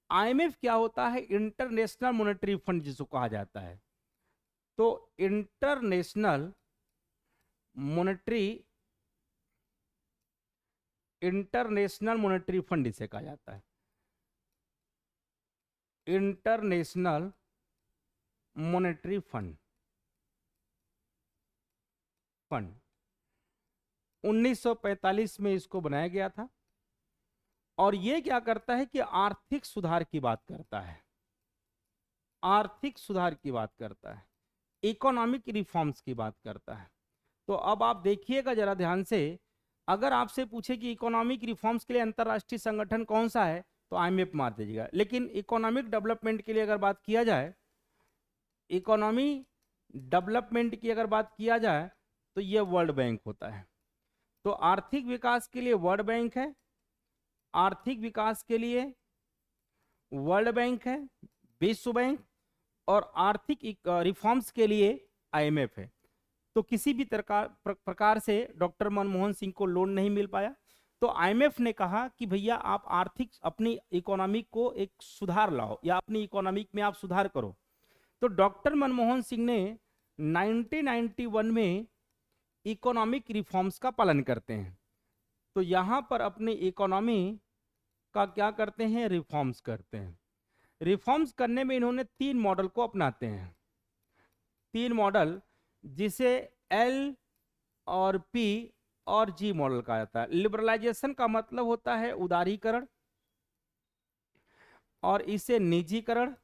आईएमएफ क्या होता है, इंटरनेशनल मॉनेटरी फंड जिसको कहा जाता है। तो इंटरनेशनल मॉनेटरी फंड इसे कहा जाता है, इंटरनेशनल मॉनेटरी फंड। 1945 में इसको बनाया गया था, और ये क्या करता है कि आर्थिक सुधार की बात करता है, आर्थिक सुधार की बात करता है, इकोनॉमिक रिफॉर्म्स की बात करता है। तो अब आप देखिएगा जरा ध्यान से, अगर आपसे पूछे कि इकोनॉमिक रिफॉर्म्स के लिए अंतरराष्ट्रीय संगठन कौन सा है, तो आईएमएफ मार दीजिएगा। लेकिन इकोनॉमिक डेवलपमेंट के लिए अगर बात किया जाए, इकोनॉमी डेवलपमेंट की अगर बात किया जाए, तो ये वर्ल्ड बैंक होता है। तो आर्थिक विकास के लिए वर्ल्ड बैंक है, आर्थिक विकास के लिए वर्ल्ड बैंक है, विश्व बैंक, और आर्थिक रिफॉर्म्स के लिए आईएमएफ है। तो किसी भी प्रकार से डॉक्टर मनमोहन सिंह को लोन नहीं मिल पाया। तो आईएमएफ ने कहा कि भैया आप आर्थिक अपनी इकोनॉमी को एक सुधार लाओ, या अपनी इकोनॉमिक में आप सुधार करो। तो डॉक्टर मनमोहन सिंह ने 1991 में इकोनॉमिक रिफॉर्म्स का पालन करते हैं। तो यहां पर अपनी इकोनॉमी का क्या करते हैं, रिफॉर्म्स करते हैं। रिफॉर्म्स करने में इन्होंने 3 मॉडल को अपनाते हैं, 3 मॉडल, जिसे एल और पी और जी मॉडल कहा जाता है। लिबरलाइजेशन का मतलब होता है उदारीकरण, और इसे निजीकरण,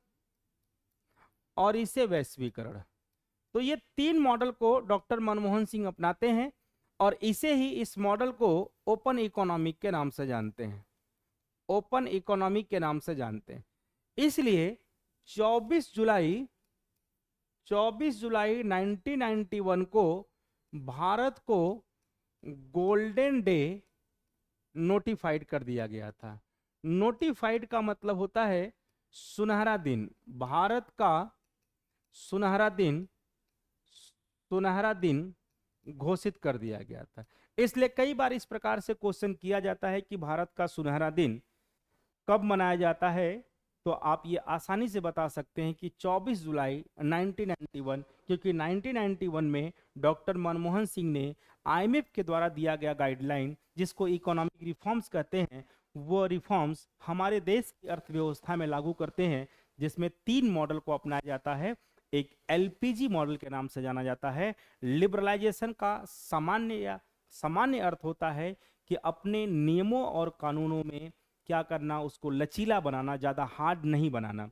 और इसे वैश्वीकरण। तो ये 3 मॉडल को डॉक्टर मनमोहन सिंह अपनाते हैं, और इसे ही, इस मॉडल को ओपन इकोनॉमिक के नाम से जानते हैं, ओपन इकोनॉमिक के नाम से जानते हैं। इसलिए 24 जुलाई 1991 को भारत को गोल्डन डे नोटिफाइड कर दिया गया था। नोटिफाइड का मतलब होता है सुनहरा दिन, भारत का सुनहरा दिन, सुनहरा दिन घोषित कर दिया गया था। इसलिए कई बार इस प्रकार से क्वेश्चन किया जाता है कि भारत का सुनहरा दिन कब मनाया जाता है, तो आप ये आसानी से बता सकते हैं कि 24 जुलाई 1991, क्योंकि 1991 में डॉक्टर मनमोहन सिंह ने आईएमएफ के द्वारा दिया गया गाइडलाइन, जिसको इकोनॉमिक रिफॉर्म्स कहते हैं, वो रिफॉर्म्स हमारे देश की अर्थव्यवस्था में लागू करते हैं, जिसमें 3 मॉडल को अपनाया जाता है। एक एलपीजी मॉडल के नाम से जाना जाता है। लिबरलाइजेशन का सामान्य अर्थ होता है कि अपने नियमों और कानूनों में क्या करना, उसको लचीला बनाना, ज्यादा हार्ड नहीं बनाना।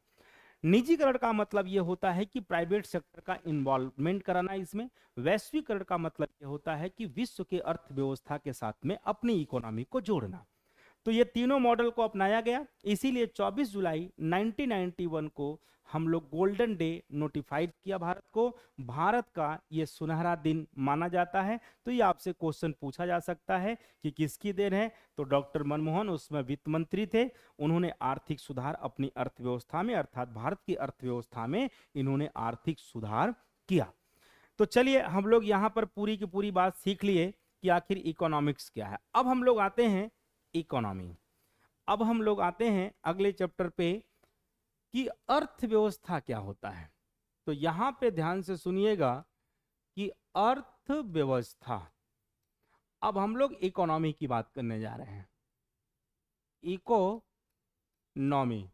निजीकरण का मतलब यह होता है कि प्राइवेट सेक्टर का इन्वॉल्वमेंट कराना इसमें। वैश्वीकरण का मतलब यह होता है कि विश्व के अर्थव्यवस्था के साथ में अपनी इकोनॉमी को जोड़ना। तो ये तीनों मॉडल को अपनाया गया, इसीलिए 24 जुलाई 1991 को हम लोग गोल्डन डे नोटिफाइड किया भारत को, भारत का ये सुनहरा दिन माना जाता है। तो ये आपसे क्वेश्चन पूछा जा सकता है कि किसकी देन है, तो डॉक्टर मनमोहन उसमें वित्त मंत्री थे, उन्होंने आर्थिक सुधार अपनी अर्थव्यवस्था में, अर्थात भारत की अर्थव्यवस्था में इन्होंने आर्थिक सुधार किया। तो चलिए हम लोग यहाँ पर पूरी की पूरी बात सीख लिए कि आखिर इकोनॉमिक्स क्या है। अब हम लोग आते हैं इकोनॉमी, अब हम लोग आते हैं अगले चैप्टर पे कि अर्थव्यवस्था क्या होता है। तो यहां पे ध्यान से सुनिएगा कि अर्थव्यवस्था, अब हम लोग इकोनॉमी की बात करने जा रहे हैं। इकोनॉमी,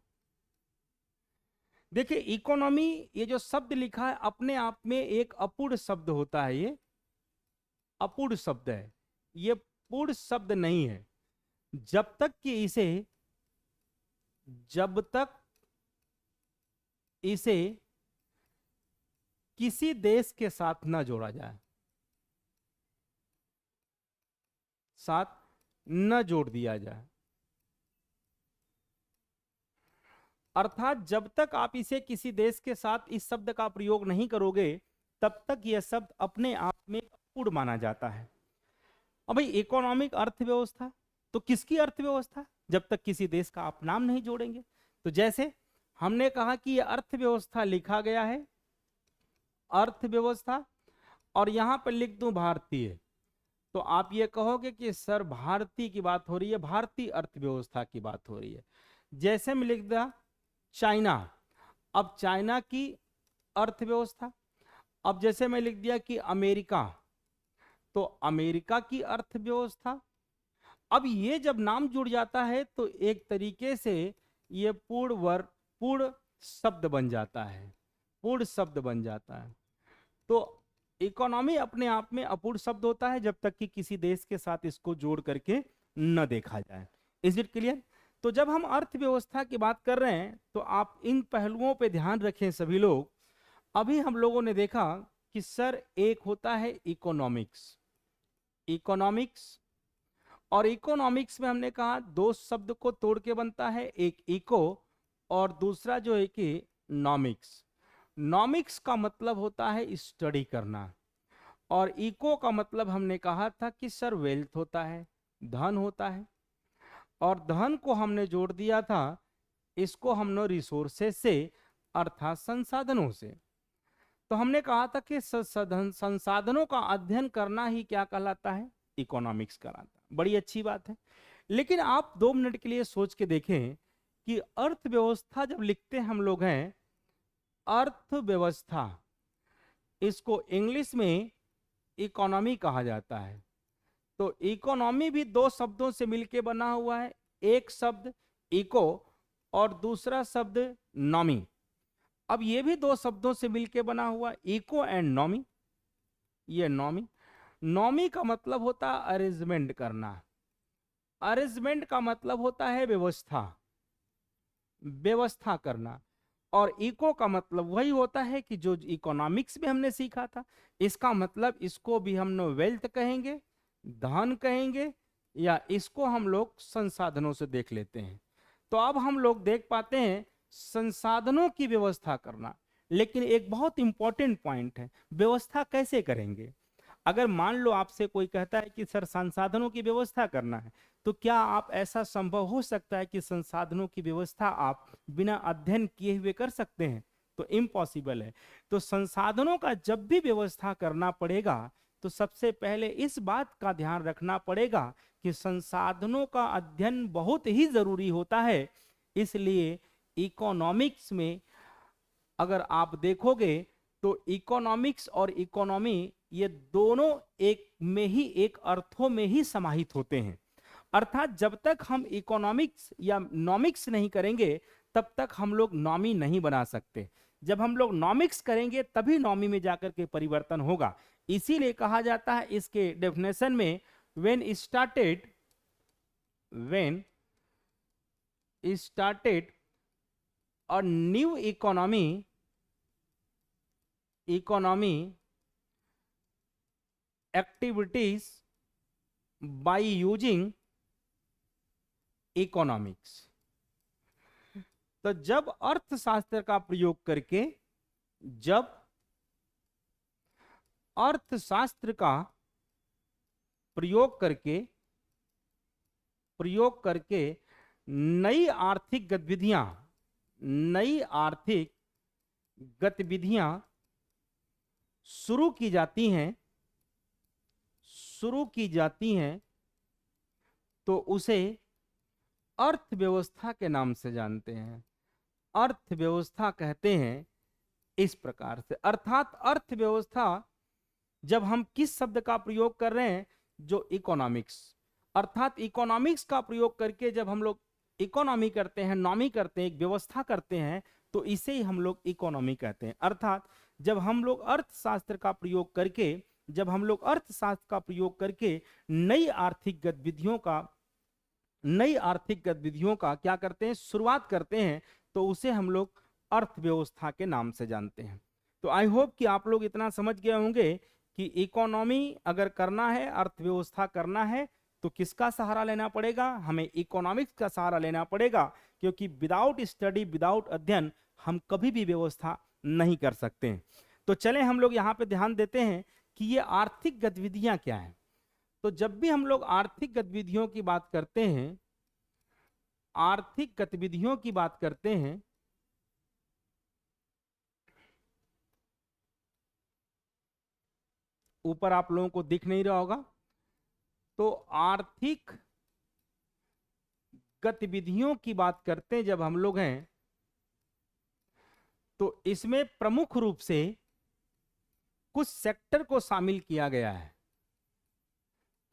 देखिए इकोनॉमी, ये जो शब्द लिखा है अपने आप में एक अपूर्ण शब्द होता है, ये अपूर्ण शब्द है, ये पूर्ण शब्द नहीं है जब तक इसे किसी देश के साथ न जोड़ा जाए, साथ न जोड़ दिया जाए। अर्थात जब तक आप इसे किसी देश के साथ इस शब्द का प्रयोग नहीं करोगे, तब तक यह शब्द अपने आप में अपूर्ण माना जाता है। अब भाई इकोनॉमिक अर्थव्यवस्था, तो किसकी अर्थव्यवस्था, जब तक किसी देश का आप नाम नहीं जोड़ेंगे। तो जैसे हमने कहा कि यह अर्थव्यवस्था लिखा गया है, अर्थव्यवस्था, और यहां पर लिख दूं भारतीय, तो आप ये कहोगे कि सर भारतीय की बात हो रही है, भारतीय अर्थव्यवस्था की बात हो रही है। जैसे मैं लिख दिया चाइना, अब चाइना की अर्थव्यवस्था। अब जैसे मैं लिख दिया कि अमेरिका, तो अमेरिका की अर्थव्यवस्था। अब ये जब नाम जुड़ जाता है तो एक तरीके से ये पूर्ण शब्द बन जाता है, पूर्ण शब्द बन जाता है। तो इकोनॉमी अपने आप में अपूर्ण शब्द होता है जब तक कि किसी देश के साथ इसको जोड़ करके न देखा जाए। Is it clear? तो जब हम अर्थव्यवस्था की बात कर रहे हैं तो आप इन पहलुओं पे ध्यान रखें सभी लोग। अभी हम लोगों ने देखा कि सर एक होता है इकोनॉमिक्स, इकोनॉमिक्स और इकोनॉमिक्स में हमने कहा दो शब्द को तोड़ के बनता है, एक इको और दूसरा जो है कि नॉमिक्स। नॉमिक्स का मतलब होता है स्टडी करना और इको का मतलब हमने कहा था कि सर वेल्थ होता है, धन होता है। और धन को हमने जोड़ दिया था, इसको हमने रिसोर्सेस से अर्थात संसाधनों से। तो हमने कहा था कि संसाधनों का अध्ययन करना ही क्या कहलाता है, इकोनॉमिक्स कहलाता है। बड़ी अच्छी बात है। लेकिन आप 2 मिनट के लिए सोच के देखें कि अर्थव्यवस्था जब लिखते हम लोग हैं, अर्थव्यवस्था इसको इंग्लिश में इकोनॉमी कहा जाता है। तो इकोनॉमी भी दो शब्दों से मिलकर बना हुआ है, एक शब्द इको और दूसरा शब्द नॉमी। अब ये भी दो शब्दों से मिलकर बना हुआ, इको एंड नॉमी। ये नॉमी, नॉमी का मतलब होता है अरेंजमेंट करना, अरेंजमेंट का मतलब होता है व्यवस्था, व्यवस्था करना। और इको का मतलब वही होता है कि जो इकोनॉमिक्स में हमने सीखा था, इसका मतलब इसको भी हम लोग वेल्थ कहेंगे, धन कहेंगे, या इसको हम लोग संसाधनों से देख लेते हैं। तो अब हम लोग देख पाते हैं संसाधनों की व्यवस्था करना। लेकिन एक बहुत इंपॉर्टेंट पॉइंट है, व्यवस्था कैसे करेंगे। अगर मान लो आपसे कोई कहता है कि सर संसाधनों की व्यवस्था करना है, तो क्या आप ऐसा संभव हो सकता है कि संसाधनों की व्यवस्था आप बिना अध्ययन किए हुए कर सकते हैं? तो इम्पॉसिबल है। तो संसाधनों का जब भी व्यवस्था करना पड़ेगा तो सबसे पहले इस बात का ध्यान रखना पड़ेगा कि संसाधनों का अध्ययन बहुत ही जरूरी होता है। इसलिए इकोनॉमिक्स में अगर आप देखोगे तो इकोनॉमिक्स और इकोनॉमी ये दोनों एक में ही, एक अर्थों में ही समाहित होते हैं। अर्थात जब तक हम इकोनॉमिक्स या नॉमिक्स नहीं करेंगे तब तक हम लोग नॉमी नहीं बना सकते। जब हम लोग नॉमिक्स करेंगे तभी नॉमी में जाकर के परिवर्तन होगा। इसीलिए कहा जाता है इसके डेफिनेशन में, when started a new economy activities by using economics. तो जब अर्थशास्त्र का प्रयोग करके, जब अर्थशास्त्र का प्रयोग करके नई आर्थिक गतिविधियां शुरू की जाती हैं तो उसे अर्थव्यवस्था के नाम से जानते हैं, अर्थव्यवस्था कहते हैं। इस प्रकार से अर्थात अर्थव्यवस्था जब हम किस शब्द का प्रयोग कर रहे हैं, जो इकोनॉमिक्स, अर्थात इकोनॉमिक्स का प्रयोग करके जब हम लोग इकोनॉमी करते हैं, नॉमी करते हैं, एक व्यवस्था करते हैं, तो इसे ही हम लोग इकोनॉमी कहते हैं। अर्थात जब हम लोग अर्थशास्त्र का प्रयोग करके नई आर्थिक गतिविधियों का क्या करते हैं, शुरुआत करते हैं, तो उसे हम लोग अर्थव्यवस्था के नाम से जानते हैं। तो आई होप कि आप लोग इतना समझ गए होंगे कि इकोनॉमी अगर करना है, अर्थव्यवस्था करना है, तो किसका सहारा लेना पड़ेगा, हमें इकोनॉमिक्स का सहारा लेना पड़ेगा। क्योंकि विदाउट स्टडी, विदाउट अध्ययन हम कभी भी व्यवस्था नहीं कर सकते हैं। तो चलें हम लोग यहाँ पे ध्यान देते हैं कि ये आर्थिक गतिविधियां क्या हैं। तो जब भी हम लोग आर्थिक गतिविधियों की बात करते हैं, ऊपर आप लोगों को दिख नहीं रहा होगा, तो आर्थिक गतिविधियों की बात करते हैं जब हम लोग हैं, तो इसमें प्रमुख रूप से कुछ सेक्टर को शामिल किया गया है,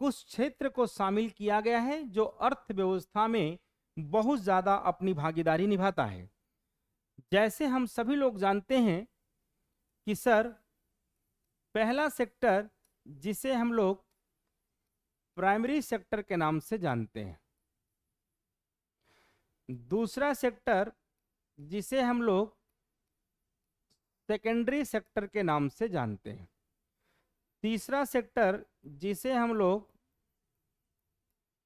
कुछ क्षेत्र को शामिल किया गया है जो अर्थव्यवस्था में बहुत ज्यादा अपनी भागीदारी निभाता है। जैसे हम सभी लोग जानते हैं कि सर पहला सेक्टर जिसे हम लोग प्राइमरी सेक्टर के नाम से जानते हैं, दूसरा सेक्टर जिसे हम लोग सेकेंडरी सेक्टर के नाम से जानते हैं। तीसरा सेक्टर जिसे हम लोग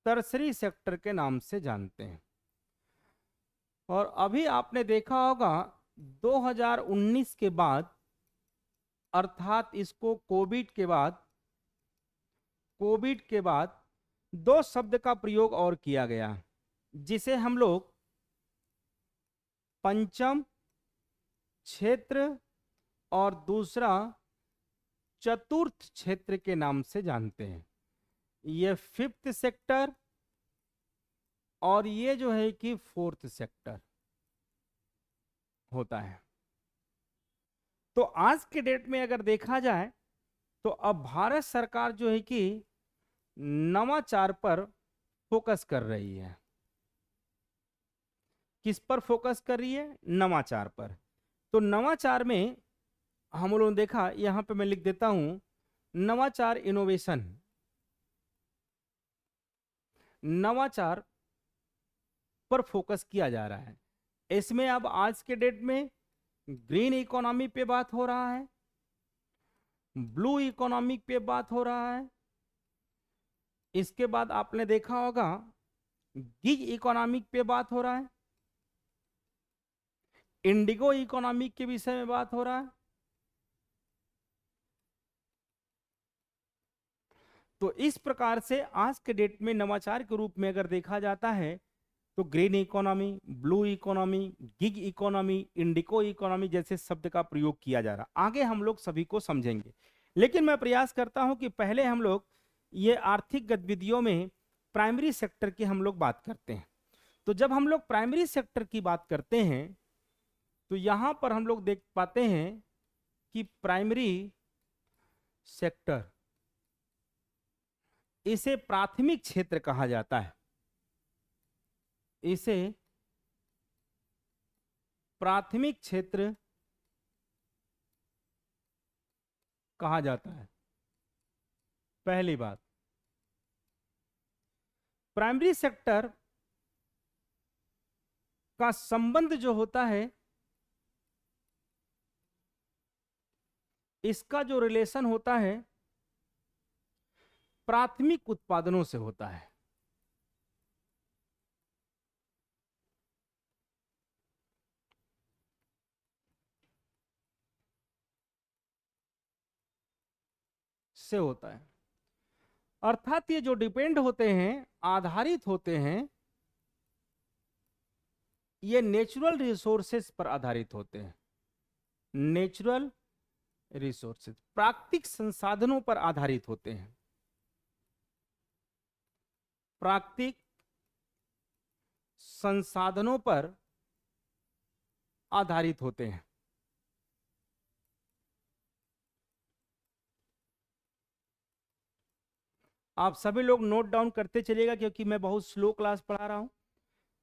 टर्सरी सेक्टर के नाम से जानते हैं। और अभी आपने देखा होगा 2019 के बाद, अर्थात इसको कोविड के बाद दो शब्द का प्रयोग और किया गया, जिसे हम लोग पंचम क्षेत्र और दूसरा चतुर्थ क्षेत्र के नाम से जानते हैं। ये फिफ्थ सेक्टर और ये जो है कि फोर्थ सेक्टर होता है। तो आज के डेट में अगर देखा जाए तो अब भारत सरकार जो है कि नवाचार पर फोकस कर रही है। किस पर फोकस कर रही है? नवाचार पर। तो नवाचार में हम लोगों ने देखा, यहां पे मैं लिख देता हूं, नवाचार इनोवेशन। नवाचार पर फोकस किया जा रहा है। इसमें अब आज के डेट में ग्रीन इकोनॉमी पे बात हो रहा है, ब्लू इकोनॉमी पे बात हो रहा है। इसके बाद आपने देखा होगा गिग इकोनॉमिक पे बात हो रहा है, इंडिगो इकोनॉमिक के विषय में बात हो रहा है। तो इस प्रकार से आज के डेट में नवाचार के रूप में अगर देखा जाता है तो green economy, blue economy, gig economy, indigo economy जैसे शब्द का प्रयोग किया जा रहा। आगे हम लोग सभी को समझेंगे, लेकिन मैं प्रयास करता हूं कि पहले हम लोग ये आर्थिक गतिविधियों में प्राइमरी सेक्टर की हम लोग बात करते हैं। तो जब हम लोग प्राइमरी सेक्टर की बात करते हैं तो यहां पर हम लोग देख पाते हैं कि प्राइमरी सेक्टर, इसे प्राथमिक क्षेत्र कहा जाता है। इसे प्राथमिक क्षेत्र कहा जाता है। पहली बात, प्राइमरी सेक्टर का संबंध जो होता है, इसका जो रिलेशन होता है प्राथमिक उत्पादनों से होता है। से होता है, अर्थात ये जो डिपेंड होते हैं, आधारित होते हैं, ये नेचुरल रिसोर्सेस पर आधारित होते हैं। नेचुरल रिसोर्सेस, प्राकृतिक संसाधनों पर आधारित होते हैं। प्राकृतिक संसाधनों पर आधारित होते हैं। आप सभी लोग नोट डाउन करते चलिएगा, क्योंकि मैं बहुत स्लो क्लास पढ़ा रहा हूं।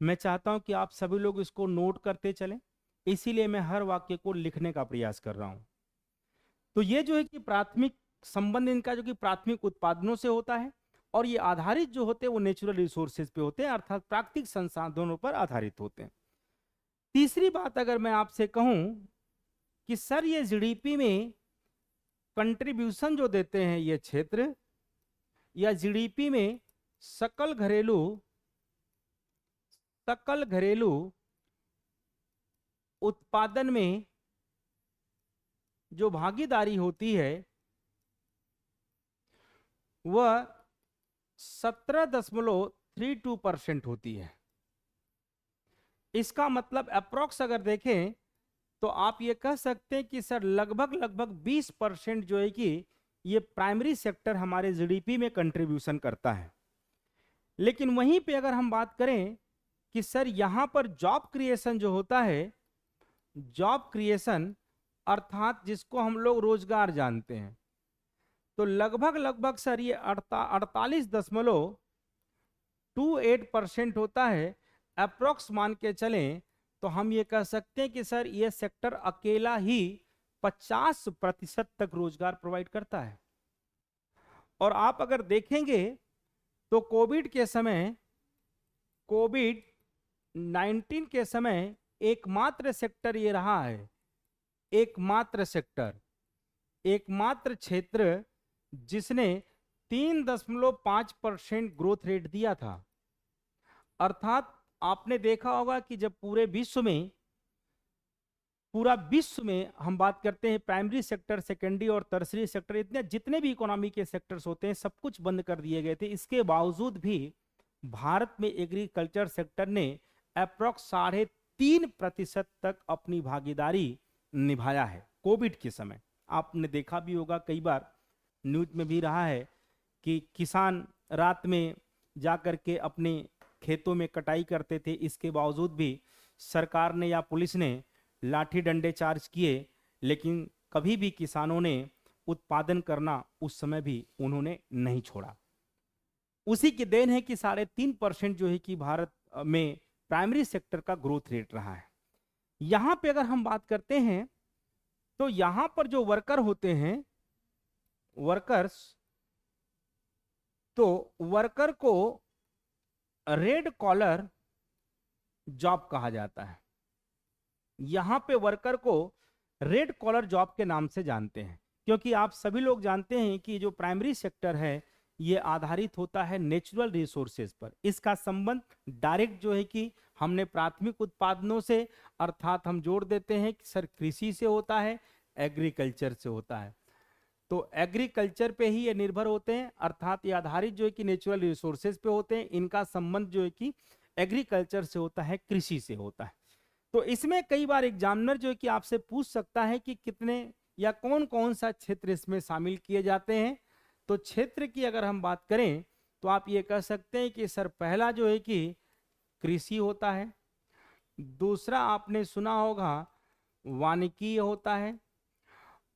मैं चाहता हूं कि आप सभी लोग इसको नोट करते चलें, इसीलिए मैं हर वाक्य को लिखने का प्रयास कर रहा हूं। तो ये जो है कि प्राथमिक संबंध इनका जो कि प्राथमिक उत्पादनों से होता है, और ये आधारित जो होते हैं वो नेचुरल रिसोर्सेज पे होते हैं, अर्थात प्राकृतिक संसाधनों पर आधारित होते हैं। तीसरी बात अगर मैं आपसे कहूं कि सर ये जीडीपी में कंट्रीब्यूशन जो देते हैं ये क्षेत्र, या जीडीपी में सकल घरेलू उत्पादन में जो भागीदारी होती है वह 17.32% होती है। इसका मतलब अप्रोक्स अगर देखें तो आप ये कह सकते हैं कि सर लगभग 20% जो है कि ये प्राइमरी सेक्टर हमारे जीडीपी में कंट्रीब्यूशन करता है। लेकिन वहीं पे अगर हम बात करें कि सर यहां पर जॉब क्रिएशन जो होता है, जॉब क्रिएशन अर्थात जिसको हम लोग रोजगार जानते हैं, तो लगभग सर ये 48.28% होता है। अप्रोक्स मान के चलें तो हम ये कह सकते हैं कि सर ये सेक्टर अकेला ही 50% तक रोजगार प्रोवाइड करता है। और आप अगर देखेंगे तो कोविड 19 के समय एकमात्र सेक्टर ये रहा है, एकमात्र सेक्टर, एकमात्र क्षेत्र जिसने 3.5% ग्रोथ रेट दिया था। अर्थात आपने देखा होगा कि जब पूरे विश्व में, पूरा विश्व में हम बात करते हैं प्राइमरी सेक्टर, सेकेंडरी और टर्सरी सेक्टर, इतने जितने भी इकोनॉमी के सेक्टर्स होते हैं सब कुछ बंद कर दिए गए थे। इसके बावजूद भी भारत में एग्रीकल्चर सेक्टर ने अप्रॉक्स 3.5% तक अपनी भागीदारी निभाया है कोविड के समय। आपने देखा भी होगा, कई बार न्यूज में भी रहा है कि किसान रात में जाकर के अपने खेतों में कटाई करते थे, इसके बावजूद भी सरकार ने या पुलिस ने लाठी डंडे चार्ज किए, लेकिन कभी भी किसानों ने उत्पादन करना उस समय भी उन्होंने नहीं छोड़ा। उसी की देन है कि 3.5% जो है कि भारत में प्राइमरी सेक्टर का ग्रोथ रेट रहा है। यहां पे अगर हम बात करते हैं तो यहां पर जो वर्कर होते हैं, वर्कर्स, तो वर्कर को रेड कॉलर जॉब कहा जाता है। यहां पे वर्कर को रेड कॉलर जॉब के नाम से जानते हैं, क्योंकि आप सभी लोग जानते हैं कि जो प्राइमरी सेक्टर है ये आधारित होता है नेचुरल रिसोर्सेज पर। इसका संबंध डायरेक्ट जो है कि हमने प्राथमिक उत्पादनों से, अर्थात हम जोड़ देते हैं कि सर कृषि से होता है, एग्रीकल्चर से होता है। तो एग्रीकल्चर पे ही ये निर्भर होते हैं, अर्थात ये आधारित जो है कि नेचुरल रिसोर्सेज पे होते हैं। इनका संबंध जो है कि एग्रीकल्चर से होता है, कृषि से होता है। तो इसमें कई बार एग्जामिनर जो है कि आपसे पूछ सकता है कि कितने या कौन कौन सा क्षेत्र इसमें शामिल किए जाते हैं। तो क्षेत्र की अगर हम बात करें तो आप ये कह सकते हैं कि सर पहला जो है कि कृषि होता है, दूसरा आपने सुना होगा वानिकी होता है,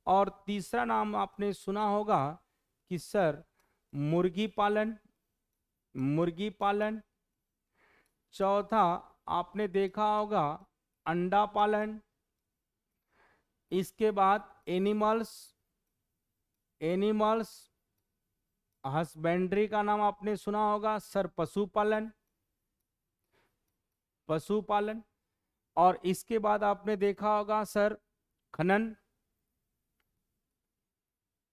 और तीसरा नाम आपने सुना होगा कि सर मुर्गी पालन, मुर्गी पालन। चौथा आपने देखा होगा अंडा पालन। इसके बाद एनिमल्स, एनिमल्स हस्बेंड्री का नाम आपने सुना होगा सर पशुपालन, पशुपालन। और इसके बाद आपने देखा होगा सर खनन,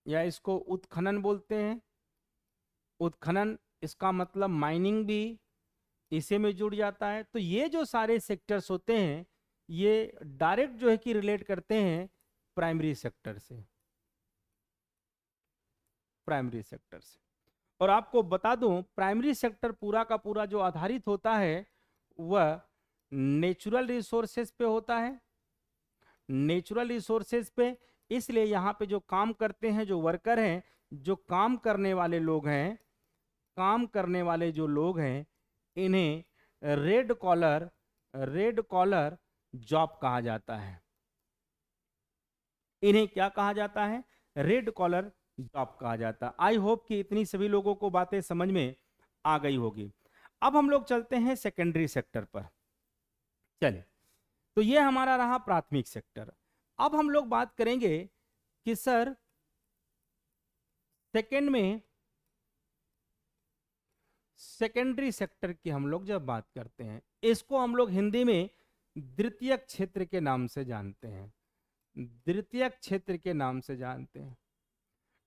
या इसको उत्खनन बोलते हैं, उत्खनन, इसका मतलब माइनिंग भी इसी में जुड़ जाता है। तो ये जो सारे सेक्टर्स होते हैं ये डायरेक्ट जो है कि रिलेट करते हैं प्राइमरी सेक्टर से, प्राइमरी सेक्टर से। और आपको बता दूं प्राइमरी सेक्टर पूरा का पूरा जो आधारित होता है वह नेचुरल रिसोर्सेज पे होता है, नेचुरल रिसोर्सेज पे। इसलिए यहाँ पे जो काम करते हैं, जो वर्कर हैं, जो काम करने वाले लोग हैं, काम करने वाले जो लोग हैं, इन्हें red collar, red collar job कहा जाता है। इन्हें क्या कहा जाता है? रेड कॉलर जॉब कहा जाता है। आई होप कि इतनी सभी लोगों को बातें समझ में आ गई होगी। अब हम लोग चलते हैं सेकेंडरी सेक्टर पर। चलिए, तो ये हमारा रहा प्राथमिक सेक्टर। अब हम लोग बात करेंगे कि सर सेकेंड में सेकेंडरी सेक्टर की हम लोग जब बात करते हैं, इसको हम लोग हिंदी में द्वितीयक क्षेत्र के नाम से जानते हैं, द्वितीयक क्षेत्र के नाम से जानते हैं।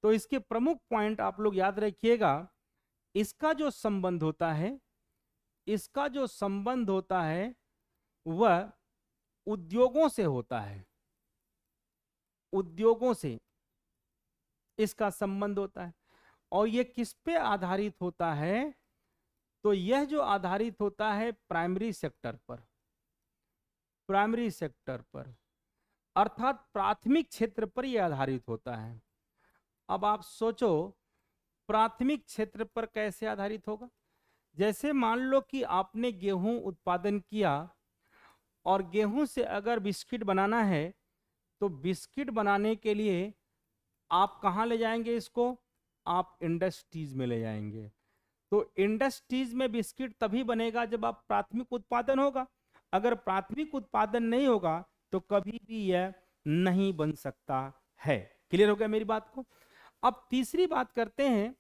तो इसके प्रमुख पॉइंट आप लोग याद रखिएगा। इसका जो संबंध होता है, इसका जो संबंध होता है वह उद्योगों से होता है, उद्योगों से इसका संबंध होता है। और यह किस पे आधारित होता है? तो यह जो आधारित होता है प्राइमरी सेक्टर पर, प्राइमरी सेक्टर पर, अर्थात प्राथमिक क्षेत्र पर यह आधारित होता है। अब आप सोचो प्राथमिक क्षेत्र पर कैसे आधारित होगा? जैसे मान लो कि आपने गेहूं उत्पादन किया और गेहूं से अगर बिस्किट बनाना है तो बिस्किट बनाने के लिए आप कहाँ ले जाएंगे इसको? आप इंडस्ट्रीज में ले जाएंगे। तो इंडस्ट्रीज में बिस्किट तभी बनेगा जब आप प्राथमिक उत्पादन होगा। अगर प्राथमिक उत्पादन नहीं होगा तो कभी भी यह नहीं बन सकता है। क्लियर हो गया मेरी बात को? अब तीसरी बात करते हैं,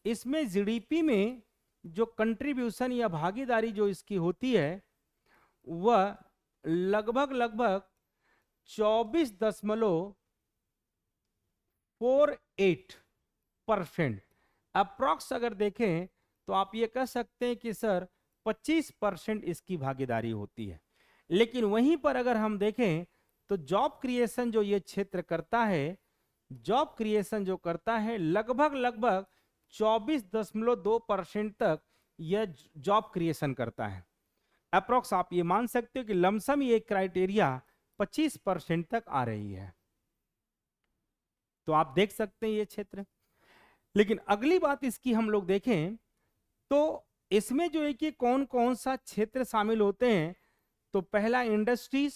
इसमें जीडीपी में जो कंट्रीब्यूशन या भागीदारी जो इसकी होती है वह लगभग लगभग 24.48% अप्रॉक्स अगर देखें तो आप ये कह सकते हैं कि सर 25% इसकी भागीदारी होती है। लेकिन वहीं पर अगर हम देखें तो जॉब क्रिएशन जो ये क्षेत्र करता है, जॉब क्रिएशन जो करता है लगभग लगभग 24.2% तक यह जॉब क्रिएशन करता है। अप्रॉक्स आप ये मान सकते हो कि लमसम ये क्राइटेरिया 25% तक आ रही है। तो आप देख सकते हैं ये क्षेत्र। लेकिन अगली बात इसकी हम लोग देखें तो इसमें जो है कि कौन कौन सा क्षेत्र शामिल होते हैं, तो पहला इंडस्ट्रीज,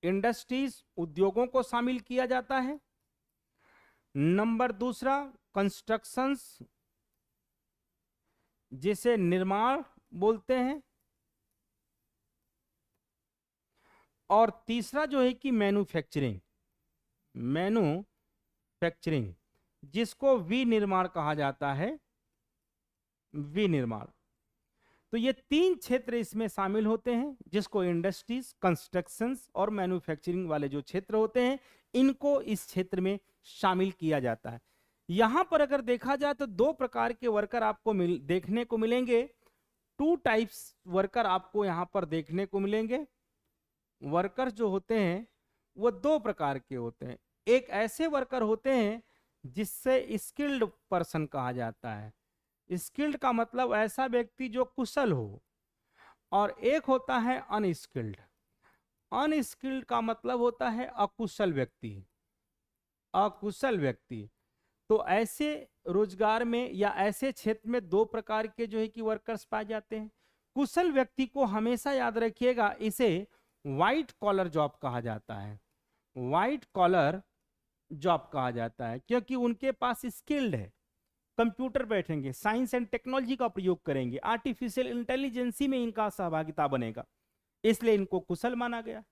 इंडस्ट्रीज उद्योगों को शामिल किया जाता है। नंबर दूसरा कंस्ट्रक्शंस, जिसे निर्माण बोलते हैं। और तीसरा जो है कि मैन्युफैक्चरिंग, मैन्युफैक्चरिंग जिसको विनिर्माण कहा जाता है, विनिर्माण। तो ये तीन क्षेत्र इसमें शामिल होते हैं, जिसको इंडस्ट्रीज, कंस्ट्रक्शंस और मैन्युफैक्चरिंग वाले जो क्षेत्र होते हैं इनको इस क्षेत्र में शामिल किया जाता है। यहां पर अगर देखा जाए तो दो प्रकार के वर्कर आपको देखने को मिलेंगे। टू टाइप्स वर्कर आपको यहां पर देखने को मिलेंगे। वर्कर जो होते हैं वो दो प्रकार के होते हैं। एक ऐसे वर्कर होते हैं जिससे स्किल्ड पर्सन कहा जाता है। स्किल्ड का मतलब ऐसा व्यक्ति जो कुशल हो, और एक होता है अनस्किल्ड। अनस्किल्ड का मतलब होता है अकुशल व्यक्ति, अकुशल व्यक्ति। तो ऐसे रोजगार में या ऐसे क्षेत्र में दो प्रकार के जो है कि वर्कर्स पाए जाते हैं। कुशल व्यक्ति को हमेशा याद रखिएगा, इसे व्हाइट कॉलर जॉब कहा जाता है, व्हाइट कॉलर जॉब कहा जाता है, क्योंकि उनके पास स्किल्ड है, कंप्यूटर बैठेंगे, साइंस एंड टेक्नोलॉजी का प्रयोग करेंगे, आर्टिफिशियल इंटेलिजेंसी में इनका सहभागिता बनेगा, इसलिए इनको कुशल माना गया।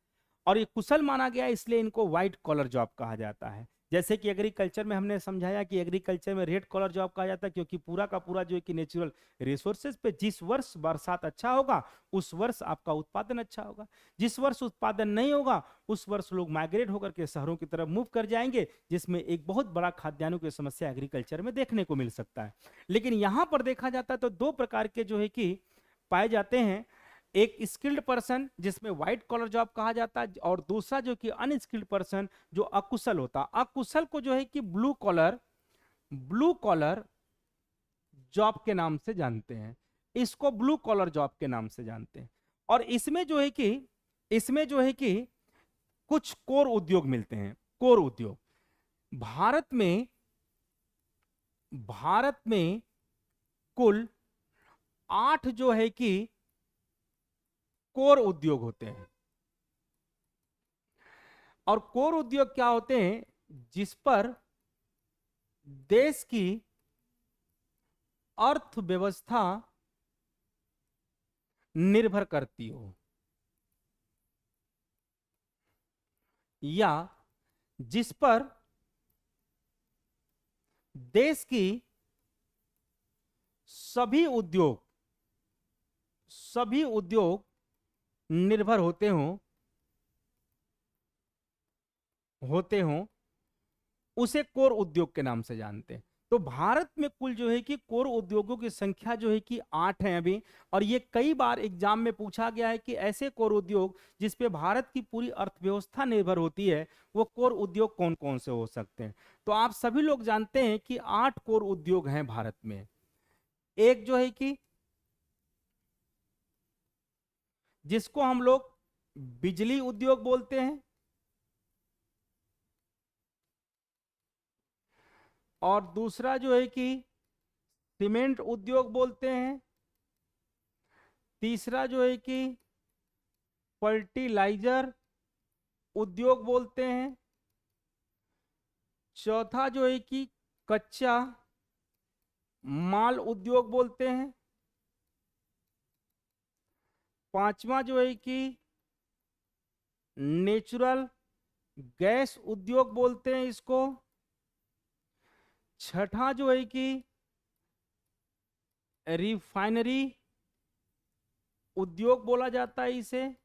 और ये कुशल माना गया इसलिए इनको व्हाइट कॉलर जॉब कहा जाता है। जैसे कि एग्रीकल्चर में हमने समझाया कि एग्रीकल्चर में रेड कॉलर जॉब कहा जाता है, क्योंकि पूरा का पूरा जो है कि नेचुरल रिसोर्सेज पे जिस वर्ष बरसात अच्छा होगा उस वर्ष आपका उत्पादन अच्छा होगा, जिस वर्ष उत्पादन नहीं होगा उस वर्ष लोग माइग्रेट होकर के शहरों की तरफ मूव कर जाएंगे, जिसमें एक बहुत बड़ा खाद्यान्नों की समस्या एग्रीकल्चर में देखने को मिल सकता है। लेकिन यहां पर देखा जाता है तो दो प्रकार के जो है कि पाए जाते हैं। एक स्किल्ड पर्सन जिसमें व्हाइट कॉलर जॉब कहा जाता है, और दूसरा जो कि अनस्किल्ड पर्सन जो अकुशल होता है। अकुशल को जो है कि blue collar, blue collar job के नाम से जानते हैं, इसको ब्लू कॉलर जॉब के नाम से जानते हैं। और इसमें जो है कि कुछ कोर उद्योग मिलते हैं। कोर उद्योग भारत में कुल 8 जो है कि कोर उद्योग होते हैं। और कोर उद्योग क्या होते हैं, जिस पर देश की अर्थव्यवस्था निर्भर करती हो, या जिस पर देश की सभी उद्योग निर्भर होते हों, उसे कोर उद्योग के नाम से जानते हैं। तो भारत में कुल जो है कि कोर उद्योगों की संख्या जो है कि 8 है अभी। और ये कई बार एग्जाम में पूछा गया है कि ऐसे कोर उद्योग जिस पे भारत की पूरी अर्थव्यवस्था निर्भर होती है, वो कोर उद्योग कौन कौन से हो सकते हैं। तो आप सभी लोग जानते हैं कि 8 कोर उद्योग हैं भारत में। एक जो है कि जिसको हम लोग बिजली उद्योग बोलते हैं, और दूसरा जो है कि सीमेंट उद्योग बोलते हैं, तीसरा जो है कि फर्टिलाइजर उद्योग बोलते हैं, चौथा जो है कि कच्चा माल उद्योग बोलते हैं, पांचवा जो है कि नेचुरल गैस उद्योग बोलते हैं इसको, छठा जो है कि रिफाइनरी उद्योग बोला जाता है इसे।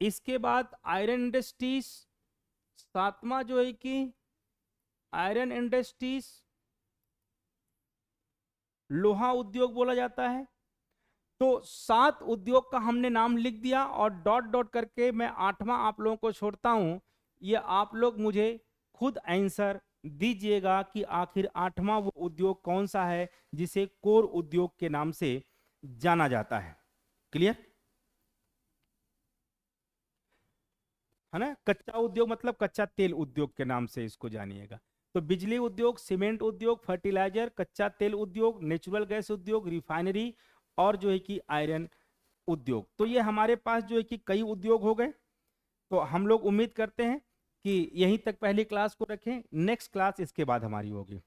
इसके बाद आयरन इंडस्ट्रीज, सातवां जो है कि आयरन इंडस्ट्रीज, लोहा उद्योग बोला जाता है। तो 7 उद्योग का हमने नाम लिख दिया और डॉट डॉट करके मैं 8वां आप लोगों को छोड़ता हूं। ये आप लोग मुझे खुद आंसर दीजिएगा कि आखिर 8वां वो उद्योग कौन सा है जिसे कोर उद्योग के नाम से जाना जाता है। क्लियर है ना? कच्चा उद्योग मतलब कच्चा तेल उद्योग के नाम से इसको जानिएगा। तो बिजली उद्योग, सीमेंट उद्योग, फर्टिलाइजर, कच्चा तेल उद्योग, नेचुरल गैस उद्योग, रिफाइनरी और जो है कि आयरन उद्योग। तो ये हमारे पास जो है कि कई उद्योग हो गए। तो हम लोग उम्मीद करते हैं कि यहीं तक पहली क्लास को रखें, नेक्स्ट क्लास इसके बाद हमारी होगी।